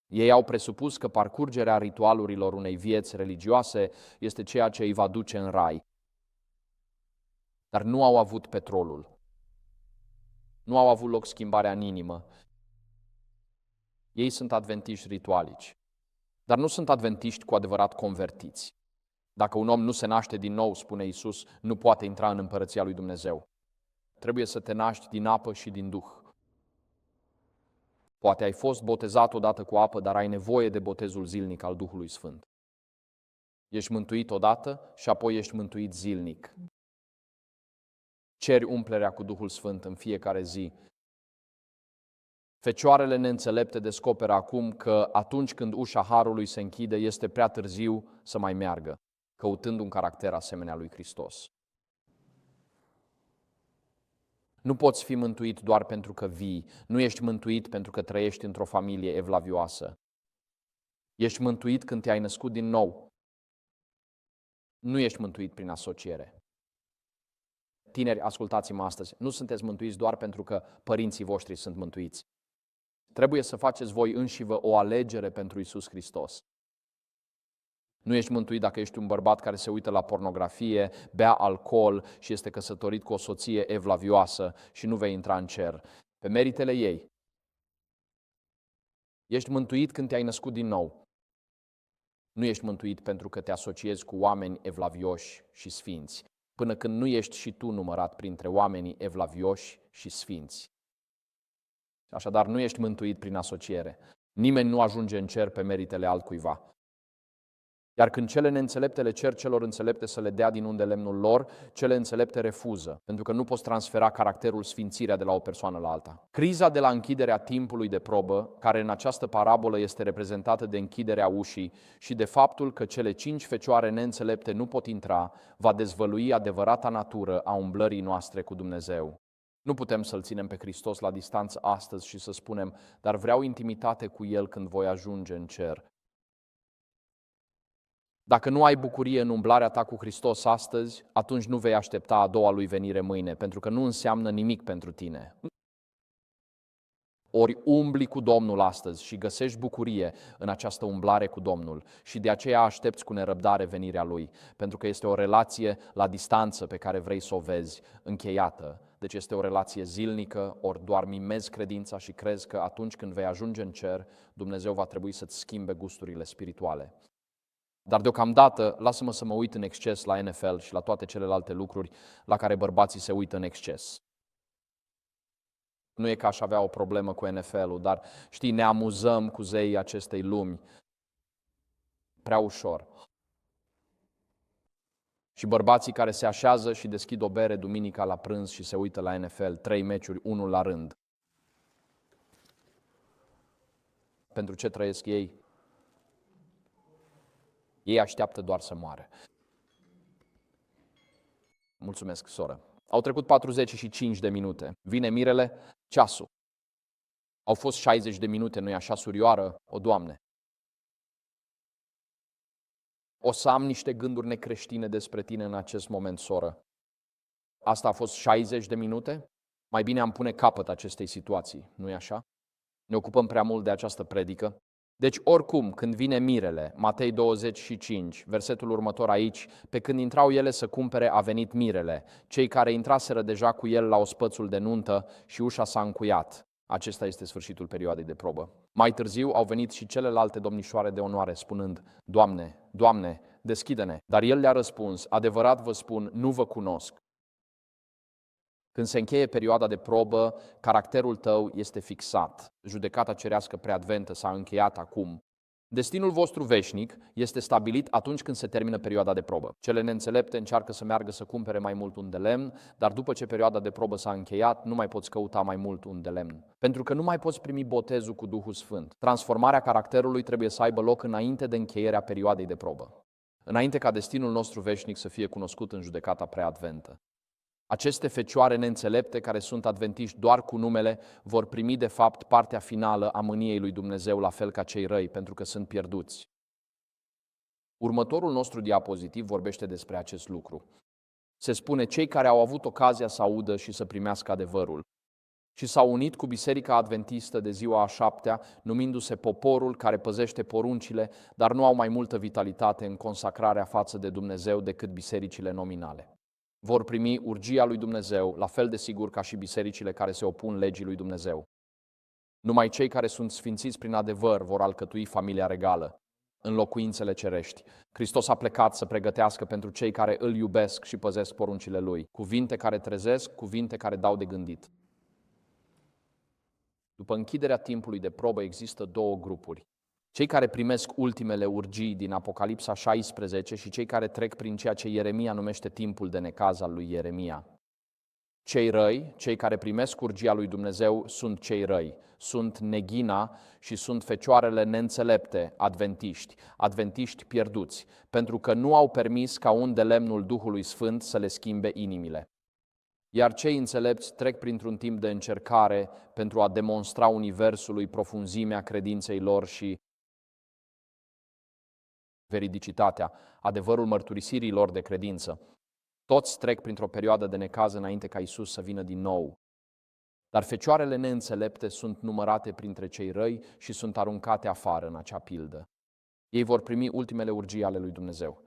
S1: Ei au presupus că parcurgerea ritualurilor unei vieți religioase este ceea ce îi va duce în rai. Dar nu au avut petrolul. Nu au avut loc schimbarea în inimă. Ei sunt adventiști ritualici, dar nu sunt adventiști cu adevărat convertiți. Dacă un om nu se naște din nou, spune Iisus, nu poate intra în împărăția lui Dumnezeu. Trebuie să te naști din apă și din Duh. Poate ai fost botezat odată cu apă, dar ai nevoie de botezul zilnic al Duhului Sfânt. Ești mântuit odată și apoi ești mântuit zilnic. Ceri umplerea cu Duhul Sfânt în fiecare zi. Fecioarele neînțelepte descoperă acum că atunci când ușa harului se închide, este prea târziu să mai meargă, căutând un caracter asemenea lui Hristos. Nu poți fi mântuit doar pentru că vii, nu ești mântuit pentru că trăiești într-o familie evlavioasă. Ești mântuit când te-ai născut din nou. Nu ești mântuit prin asociere. Tineri, ascultați-mă astăzi, nu sunteți mântuiți doar pentru că părinții voștri sunt mântuiți. Trebuie să faceți voi înșivă o alegere pentru Iisus Hristos. Nu ești mântuit dacă ești un bărbat care se uită la pornografie, bea alcool și este căsătorit cu o soție evlavioasă și nu vei intra în cer. Pe meritele ei. Ești mântuit când te-ai născut din nou. Nu ești mântuit pentru că te asociezi cu oameni evlavioși și sfinți, până când nu ești și tu numărat printre oamenii evlavioși și sfinți. Așadar, nu ești mântuit prin asociere. Nimeni nu ajunge în cer pe meritele altcuiva. Iar când cele neînțelepte le cer celor înțelepte să le dea din unde lemnul lor, cele înțelepte refuză, pentru că nu poți transfera caracterul, sfințirea de la o persoană la alta. Criza de la închiderea timpului de probă, care în această parabolă este reprezentată de închiderea ușii și de faptul că cele 5 fecioare neînțelepte nu pot intra, va dezvălui adevărata natură a umblării noastre cu Dumnezeu. Nu putem să-L ținem pe Hristos la distanță astăzi și să spunem, dar vreau intimitate cu El când voi ajunge în cer. Dacă nu ai bucurie în umblarea ta cu Hristos astăzi, atunci nu vei aștepta a doua Lui venire mâine, pentru că nu înseamnă nimic pentru tine. Ori umbli cu Domnul astăzi și găsești bucurie în această umblare cu Domnul și de aceea aștepți cu nerăbdare venirea Lui, pentru că este o relație la distanță pe care vrei să o vezi încheiată. Deci este o relație zilnică, ori doar mimezi credința și crezi că atunci când vei ajunge în cer, Dumnezeu va trebui să-ți schimbe gusturile spirituale. Dar deocamdată, lasă-mă să mă uit în exces la NFL și la toate celelalte lucruri la care bărbații se uită în exces. Nu e că aș avea o problemă cu NFL-ul, dar știi, ne amuzăm cu zeii acestei lumi prea ușor. Și bărbații care se așează și deschid o bere duminica la prânz și se uită la NFL, 3 meciuri, unul la rând. Pentru ce trăiesc ei? Ei așteaptă doar să moară. Mulțumesc, soră. Au trecut 45 de minute. Vine mirele, ceasul. Au fost 60 de minute, nu-i așa, surioară? O, Doamne! O să am niște gânduri necreștine despre tine în acest moment, soră. Asta a fost 60 de minute? Mai bine am pune capăt acestei situații, nu-i așa? Ne ocupăm prea mult de această predică. Deci oricum, când vine mirele, Matei 25, versetul următor aici, pe când intrau ele să cumpere, a venit mirele. Cei care intraseră deja cu el la ospățul de nuntă și ușa s-a încuiat. Acesta este sfârșitul perioadei de probă. Mai târziu au venit și celelalte domnișoare de onoare, spunând, Doamne, Doamne, deschide-ne. Dar el le-a răspuns, adevărat vă spun, nu vă cunosc. Când se încheie perioada de probă, caracterul tău este fixat. Judecata cerească preadventă s-a încheiat acum. Destinul vostru veșnic este stabilit atunci când se termină perioada de probă. Cele neînțelepte încearcă să meargă să cumpere mai mult un de lemn, dar după ce perioada de probă s-a încheiat, nu mai poți căuta mai mult un de lemn. Pentru că nu mai poți primi botezul cu Duhul Sfânt. Transformarea caracterului trebuie să aibă loc înainte de încheierea perioadei de probă. Înainte ca destinul nostru veșnic să fie cunoscut în judecata preadventă. Aceste fecioare neînțelepte, care sunt adventiști doar cu numele, vor primi de fapt partea finală a mâniei lui Dumnezeu, la fel ca cei răi, pentru că sunt pierduți. Următorul nostru diapozitiv vorbește despre acest lucru. Se spune cei care au avut ocazia să audă și să primească adevărul și s-au unit cu Biserica Adventistă de ziua a 7-a, numindu-se poporul care păzește poruncile, dar nu au mai multă vitalitate în consacrarea față de Dumnezeu decât bisericile nominale. Vor primi urgia lui Dumnezeu, la fel de sigur ca și bisericile care se opun legii lui Dumnezeu. Numai cei care sunt sfințiți prin adevăr vor alcătui familia regală, în locuințele cerești. Hristos a plecat să pregătească pentru cei care îl iubesc și păzesc poruncile Lui. Cuvinte care trezesc, cuvinte care dau de gândit. După închiderea timpului de probă există două grupuri. Cei care primesc ultimele urgii din Apocalipsa 16 și cei care trec prin ceea ce Ieremia numește timpul de necaz al lui Ieremia. Cei răi, cei care primesc urgia lui Dumnezeu, sunt cei răi. Sunt neghina și sunt fecioarele neînțelepte, adventiști pierduți, pentru că nu au permis ca un de lemnul Duhului Sfânt să le schimbe inimile. Iar cei înțelepți trec printr-un timp de încercare pentru a demonstra universului profunzimea credinței lor și veridicitatea, adevărul mărturisirii lor de credință. Toți trec printr-o perioadă de necaz înainte ca Iisus să vină din nou. Dar fecioarele neînțelepte sunt numărate printre cei răi și sunt aruncate afară în acea pildă. Ei vor primi ultimele urgii ale lui Dumnezeu.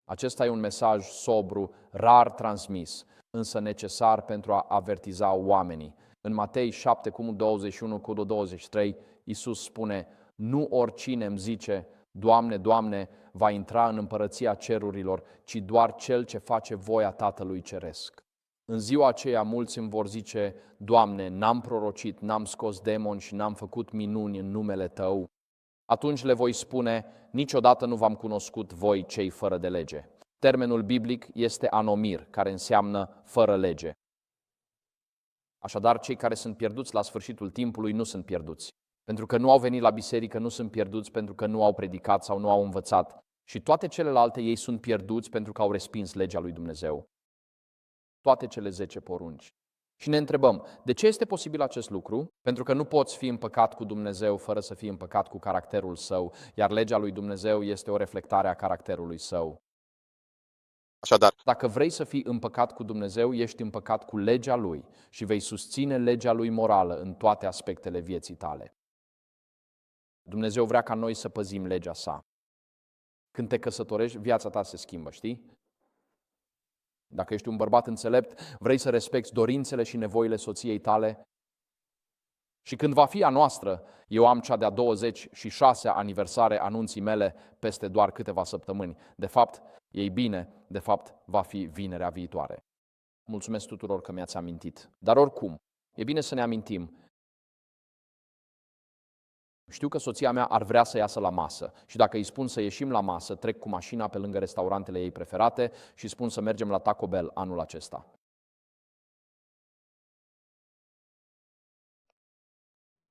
S1: Acesta e un mesaj sobru, rar transmis, însă necesar pentru a avertiza oamenii. În Matei 7, cu 21, cu 23, Iisus spune, nu oricine îmi zice, Doamne, Doamne, va intra în împărăția cerurilor, ci doar cel ce face voia Tatălui Ceresc. În ziua aceea mulți îmi vor zice, Doamne, n-am prorocit, n-am scos demoni și n-am făcut minuni în numele Tău. Atunci le voi spune, niciodată nu v-am cunoscut voi cei fără de lege. Termenul biblic este anomir, care înseamnă fără lege. Așadar, cei care sunt pierduți la sfârșitul timpului nu sunt pierduți. Pentru că nu au venit la biserică, nu sunt pierduți pentru că nu au predicat sau nu au învățat. Și toate celelalte ei sunt pierduți pentru că au respins legea lui Dumnezeu. Toate cele 10 porunci. Și ne întrebăm, de ce este posibil acest lucru? Pentru că nu poți fi în păcat cu Dumnezeu fără să fii în păcat cu caracterul Său, iar legea lui Dumnezeu este o reflectare a caracterului Său.
S2: Așadar,
S1: Dacă vrei să fii în păcat cu Dumnezeu, ești în păcat cu legea Lui și vei susține legea Lui morală în toate aspectele vieții tale. Dumnezeu vrea ca noi să păzim legea Sa. Când te căsătorești, viața ta se schimbă, știi? Dacă ești un bărbat înțelept, vrei să respecti dorințele și nevoile soției tale. Și când va fi a noastră, eu am cea de-a 26-a aniversare a nunții mele peste doar câteva săptămâni. De fapt, ei bine, va fi vinerea viitoare. Mulțumesc tuturor că mi-ați amintit. Dar oricum, e bine să ne amintim. Știu că soția mea ar vrea să iasă la masă și dacă îi spun să ieșim la masă, trec cu mașina pe lângă restaurantele ei preferate și spun să mergem la Taco Bell anul acesta.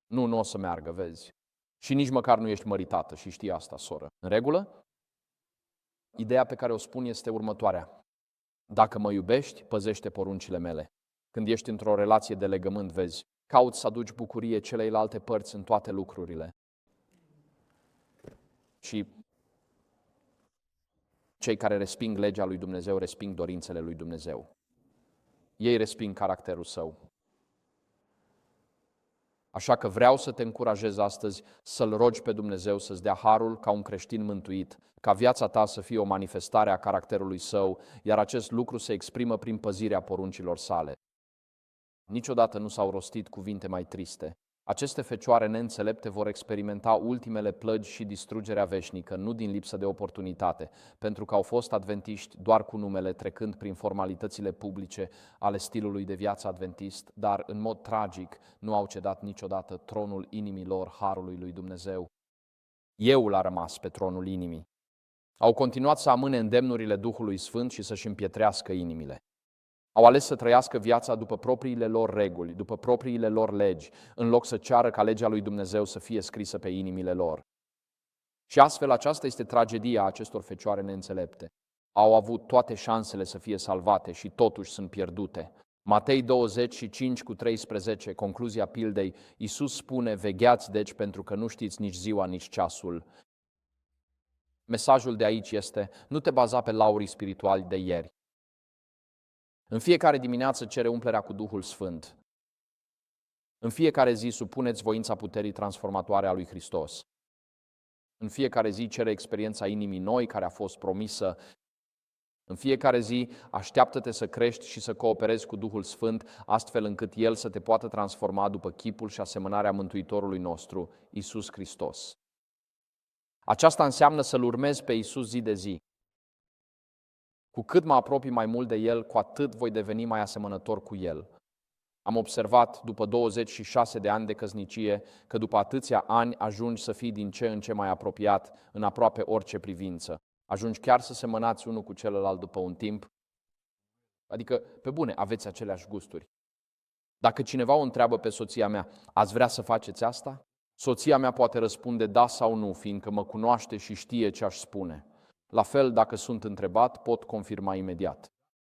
S1: Nu o să meargă, vezi. Și nici măcar nu ești măritată și știi asta, soră. În regulă? Ideea pe care o spun este următoarea. Dacă mă iubești, păzește poruncile mele. Când ești într-o relație de legământ, vezi, cauți să aduci bucurie celeilalte părți în toate lucrurile. Și cei care resping legea lui Dumnezeu, resping dorințele lui Dumnezeu. Ei resping caracterul Său. Așa că vreau să te încurajez astăzi să-L rogi pe Dumnezeu să-ți dea harul ca un creștin mântuit, ca viața ta să fie o manifestare a caracterului Său, iar acest lucru se exprimă prin păzirea poruncilor Sale. Niciodată nu s-au rostit cuvinte mai triste. Aceste fecioare neînțelepte vor experimenta ultimele plăgi și distrugerea veșnică, nu din lipsă de oportunitate, pentru că au fost adventiști doar cu numele, trecând prin formalitățile publice ale stilului de viață adventist, dar în mod tragic nu au cedat niciodată tronul inimii lor harului lui Dumnezeu. Euul a rămas pe tronul inimii. Au continuat să amâne îndemnurile Duhului Sfânt și să-și împietrească inimile. Au ales să trăiască viața după propriile lor reguli, după propriile lor legi, în loc să ceară ca legea lui Dumnezeu să fie scrisă pe inimile lor. Și astfel aceasta este tragedia acestor fecioare neînțelepte. Au avut toate șansele să fie salvate și totuși sunt pierdute. Matei 25:13, concluzia pildei, Iisus spune, vegheați deci pentru că nu știți nici ziua, nici ceasul. Mesajul de aici este, nu te baza pe laurii spirituali de ieri. În fiecare dimineață cere umplerea cu Duhul Sfânt. În fiecare zi supuneți voința puterii transformatoare a lui Hristos. În fiecare zi cere experiența inimii noi care a fost promisă. În fiecare zi așteaptă-te să crești și să cooperezi cu Duhul Sfânt, astfel încât El să te poată transforma după chipul și asemănarea Mântuitorului nostru, Iisus Hristos. Aceasta înseamnă să-L urmezi pe Iisus zi de zi. Cu cât mă apropii mai mult de El, cu atât voi deveni mai asemănător cu El. Am observat, după 26 de ani de căsnicie, că după atâția ani ajungi să fii din ce în ce mai apropiat în aproape orice privință. Ajungi chiar să semănați unul cu celălalt după un timp. Adică, pe bune, aveți aceleași gusturi. Dacă cineva o întreabă pe soția mea, ați vrea să faceți asta? Soția mea poate răspunde da sau nu, fiindcă mă cunoaște și știe ce aș spune. La fel, dacă sunt întrebat, pot confirma imediat.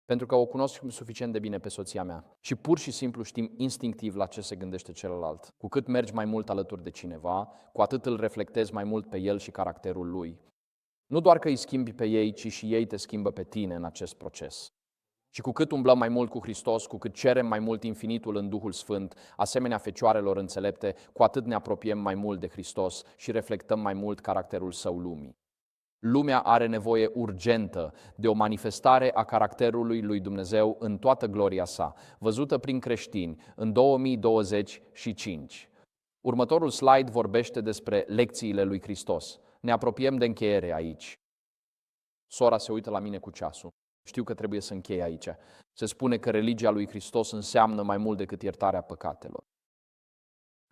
S1: Pentru că o cunosc suficient de bine pe soția mea și pur și simplu știm instinctiv la ce se gândește celălalt. Cu cât mergi mai mult alături de cineva, cu atât îl reflectezi mai mult pe el și caracterul lui. Nu doar că îi schimbi pe ei, ci și ei te schimbă pe tine în acest proces. Și cu cât umblăm mai mult cu Hristos, cu cât cerem mai mult infinitul în Duhul Sfânt, asemenea fecioarelor înțelepte, cu atât ne apropiem mai mult de Hristos și reflectăm mai mult caracterul Său lumii. Lumea are nevoie urgentă de o manifestare a caracterului lui Dumnezeu în toată gloria sa, văzută prin creștini în 2025. Următorul slide vorbește despre lecțiile lui Hristos. Ne apropiem de încheiere aici. Sora se uită la mine cu ceasul. Știu că trebuie să închei aici. Se spune că religia lui Hristos înseamnă mai mult decât iertarea păcatelor.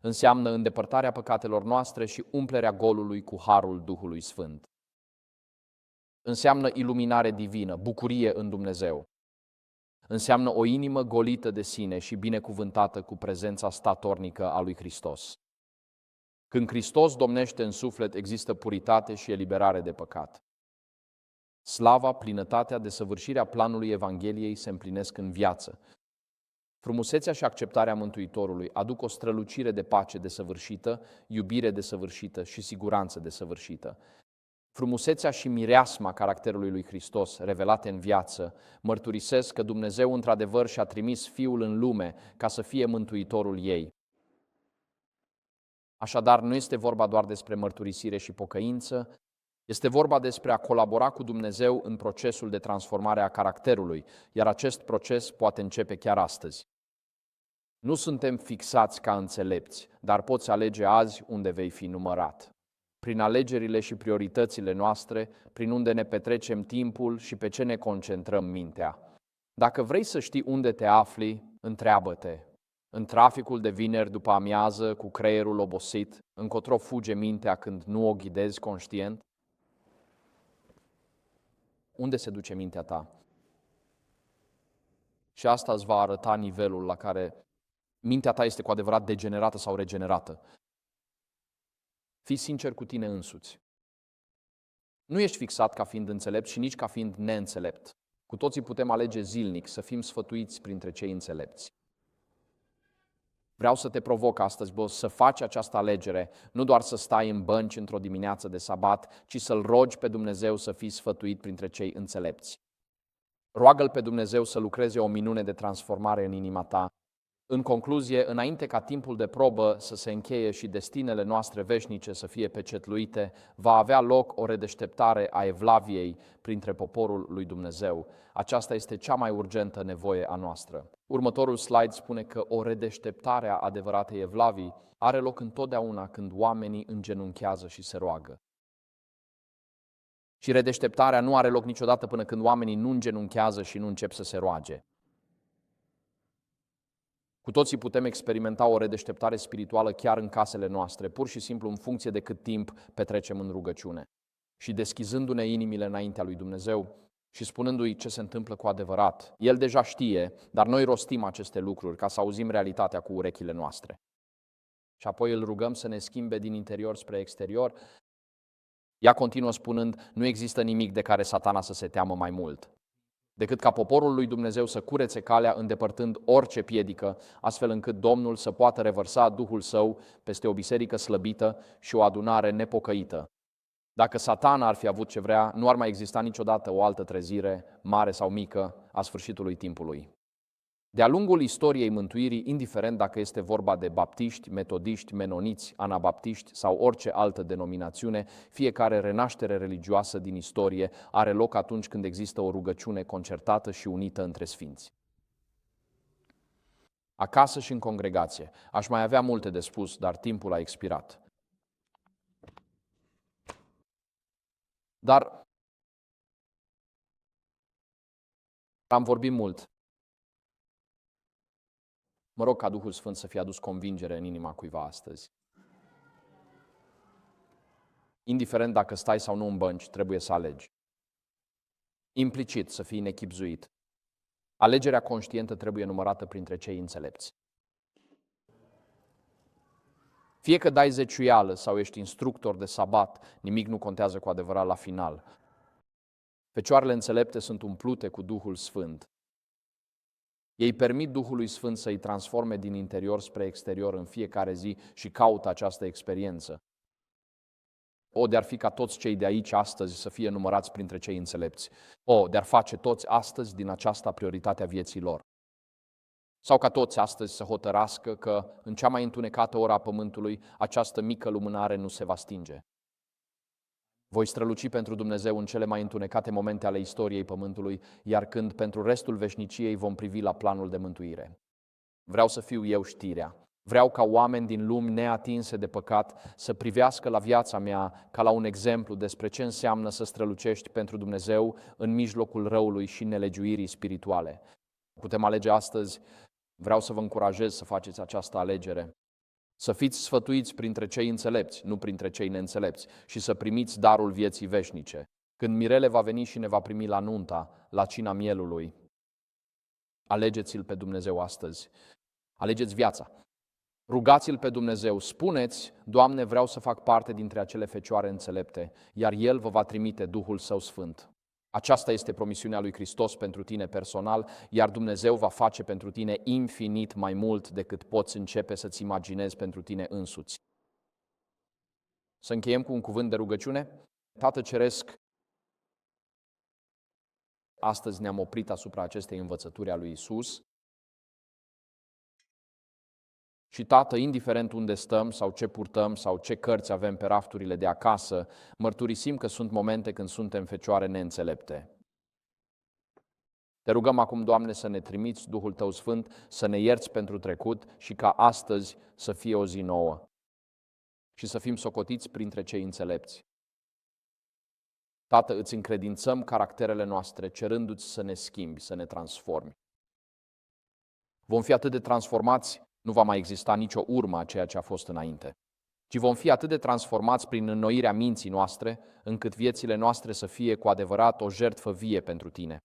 S1: Înseamnă îndepărtarea păcatelor noastre și umplerea golului cu harul Duhului Sfânt. Înseamnă iluminare divină, bucurie în Dumnezeu. Înseamnă o inimă golită de sine și binecuvântată cu prezența statornică a lui Hristos. Când Hristos domnește în suflet, există puritate și eliberare de păcat. Slava, plinătatea, desăvârșirea planului Evangheliei se împlinesc în viață. Frumusețea și acceptarea Mântuitorului aduc o strălucire de pace desăvârșită, iubire desăvârșită și siguranță desăvârșită. Frumusețea și mireasma caracterului lui Hristos, revelate în viață, mărturisesc că Dumnezeu într-adevăr și-a trimis Fiul în lume ca să fie Mântuitorul ei. Așadar, nu este vorba doar despre mărturisire și pocăință, este vorba despre a colabora cu Dumnezeu în procesul de transformare a caracterului, iar acest proces poate începe chiar astăzi. Nu suntem fixați ca înțelepți, dar poți alege azi unde vei fi numărat. Prin alegerile și prioritățile noastre, prin unde ne petrecem timpul și pe ce ne concentrăm mintea. Dacă vrei să știi unde te afli, întreabă-te. În traficul de vineri după amiază, cu creierul obosit, încotro fuge mintea când nu o ghidezi conștient? Unde se duce mintea ta? Și asta îți va arăta nivelul la care mintea ta este cu adevărat degenerată sau regenerată. Fii sincer cu tine însuți. Nu ești fixat ca fiind înțelept și nici ca fiind neînțelept. Cu toții putem alege zilnic să fim sfătuiți printre cei înțelepți. Vreau să te provoc astăzi, să faci această alegere, nu doar să stai în bănci într-o dimineață de sabat, ci să-L rogi pe Dumnezeu să fii sfătuit printre cei înțelepți. Roagă-L pe Dumnezeu să lucreze o minune de transformare în inima ta. În concluzie, înainte ca timpul de probă să se încheie și destinele noastre veșnice să fie pecetluite, va avea loc o redeșteptare a evlaviei printre poporul lui Dumnezeu. Aceasta este cea mai urgentă nevoie a noastră. Următorul slide spune că o redeșteptare a adevăratei evlavii are loc întotdeauna când oamenii îngenunchează și se roagă. Și redeșteptarea nu are loc niciodată până când oamenii nu îngenunchează și nu încep să se roage. Cu toții putem experimenta o redeșteptare spirituală chiar în casele noastre, pur și simplu în funcție de cât timp petrecem în rugăciune. Și deschizându-ne inimile înaintea lui Dumnezeu și spunându-i ce se întâmplă cu adevărat. El deja știe, dar noi rostim aceste lucruri ca să auzim realitatea cu urechile noastre. Și apoi îl rugăm să ne schimbe din interior spre exterior. Ea continuă spunând, nu există nimic de care Satana să se teamă mai mult decât ca poporul lui Dumnezeu să curețe calea îndepărtând orice piedică, astfel încât Domnul să poată revărsa Duhul Său peste o biserică slăbită și o adunare nepocăită. Dacă Satana ar fi avut ce vrea, nu ar mai exista niciodată o altă trezire, mare sau mică, a sfârșitului timpului. De-a lungul istoriei mântuirii, indiferent dacă este vorba de baptiști, metodiști, menoniți, anabaptiști sau orice altă denominațiune, fiecare renaștere religioasă din istorie are loc atunci când există o rugăciune concertată și unită între sfinți. Acasă și în congregație. Aș mai avea multe de spus, dar timpul a expirat. Dar am vorbit mult. Mă rog ca Duhul Sfânt să fie adus convingere în inima cuiva astăzi. Indiferent dacă stai sau nu în bănci, trebuie să alegi. Implicit să fii nechibzuit. Alegerea conștientă trebuie numărată printre cei înțelepți. Fie că dai zeciuială sau ești instructor de sabat, nimic nu contează cu adevărat la final. Fecioarele înțelepte sunt umplute cu Duhul Sfânt. Ei permit Duhului Sfânt să-i transforme din interior spre exterior în fiecare zi și caută această experiență. De-ar fi ca toți cei de aici astăzi să fie numărați printre cei înțelepți. De-ar face toți astăzi din aceasta prioritatea vieții lor. Sau ca toți astăzi să hotărască că în cea mai întunecată oră a pământului această mică lumânare nu se va stinge. Voi străluci pentru Dumnezeu în cele mai întunecate momente ale istoriei pământului, iar când pentru restul veșniciei vom privi la planul de mântuire. Vreau să fiu eu știrea. Vreau ca oameni din lumi neatinse de păcat să privească la viața mea ca la un exemplu despre ce înseamnă să strălucești pentru Dumnezeu în mijlocul răului și nelegiuirii spirituale. Putem alege astăzi. Vreau să vă încurajez să faceți această alegere. Să fiți sfătuiți printre cei înțelepți, nu printre cei neînțelepți, și să primiți darul vieții veșnice. Când Mirele va veni și ne va primi la nunta, la cina mielului, alegeți-L pe Dumnezeu astăzi. Alegeți viața. Rugați-L pe Dumnezeu. Spuneți, Doamne, vreau să fac parte dintre acele fecioare înțelepte, iar El vă va trimite Duhul Său Sfânt. Aceasta este promisiunea lui Hristos pentru tine personal, iar Dumnezeu va face pentru tine infinit mai mult decât poți începe să-ți imaginezi pentru tine însuți. Să încheiem cu un cuvânt de rugăciune. Tată Ceresc, astăzi ne-am oprit asupra acestei învățături a lui Isus. Și, Tată, indiferent unde stăm sau ce purtăm sau ce cărți avem pe rafturile de acasă, mărturisim că sunt momente când suntem fecioare neînțelepte. Te rugăm acum, Doamne, să ne trimiți Duhul Tău Sfânt, să ne ierți pentru trecut și ca astăzi să fie o zi nouă și să fim socotiți printre cei înțelepți. Tată, îți încredințăm caracterele noastre, cerându-ți să ne schimbi, să ne transformi. Vom fi atât de transformați, nu va mai exista nicio urmă a ceea ce a fost înainte, ci vom fi atât de transformați prin înnoirea minții noastre, încât viețile noastre să fie cu adevărat o jertfă vie pentru Tine.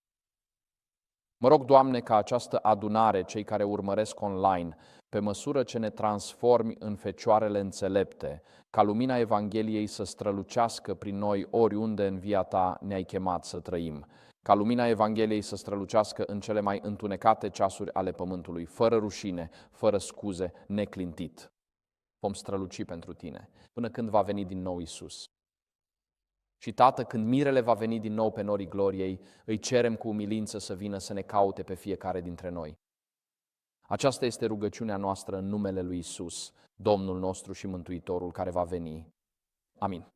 S1: Mă rog, Doamne, ca această adunare, cei care urmăresc online, pe măsură ce ne transformi în fecioarele înțelepte, ca lumina Evangheliei să strălucească prin noi oriunde în via Ta ne-ai chemat să trăim, ca lumina Evangheliei să strălucească în cele mai întunecate ceasuri ale pământului, fără rușine, fără scuze, neclintit. Vom străluci pentru Tine, până când va veni din nou Isus. Și, Tată, când mirele va veni din nou pe norii gloriei, îi cerem cu umilință să vină să ne caute pe fiecare dintre noi. Aceasta este rugăciunea noastră în numele lui Isus, Domnul nostru și Mântuitorul care va veni. Amin.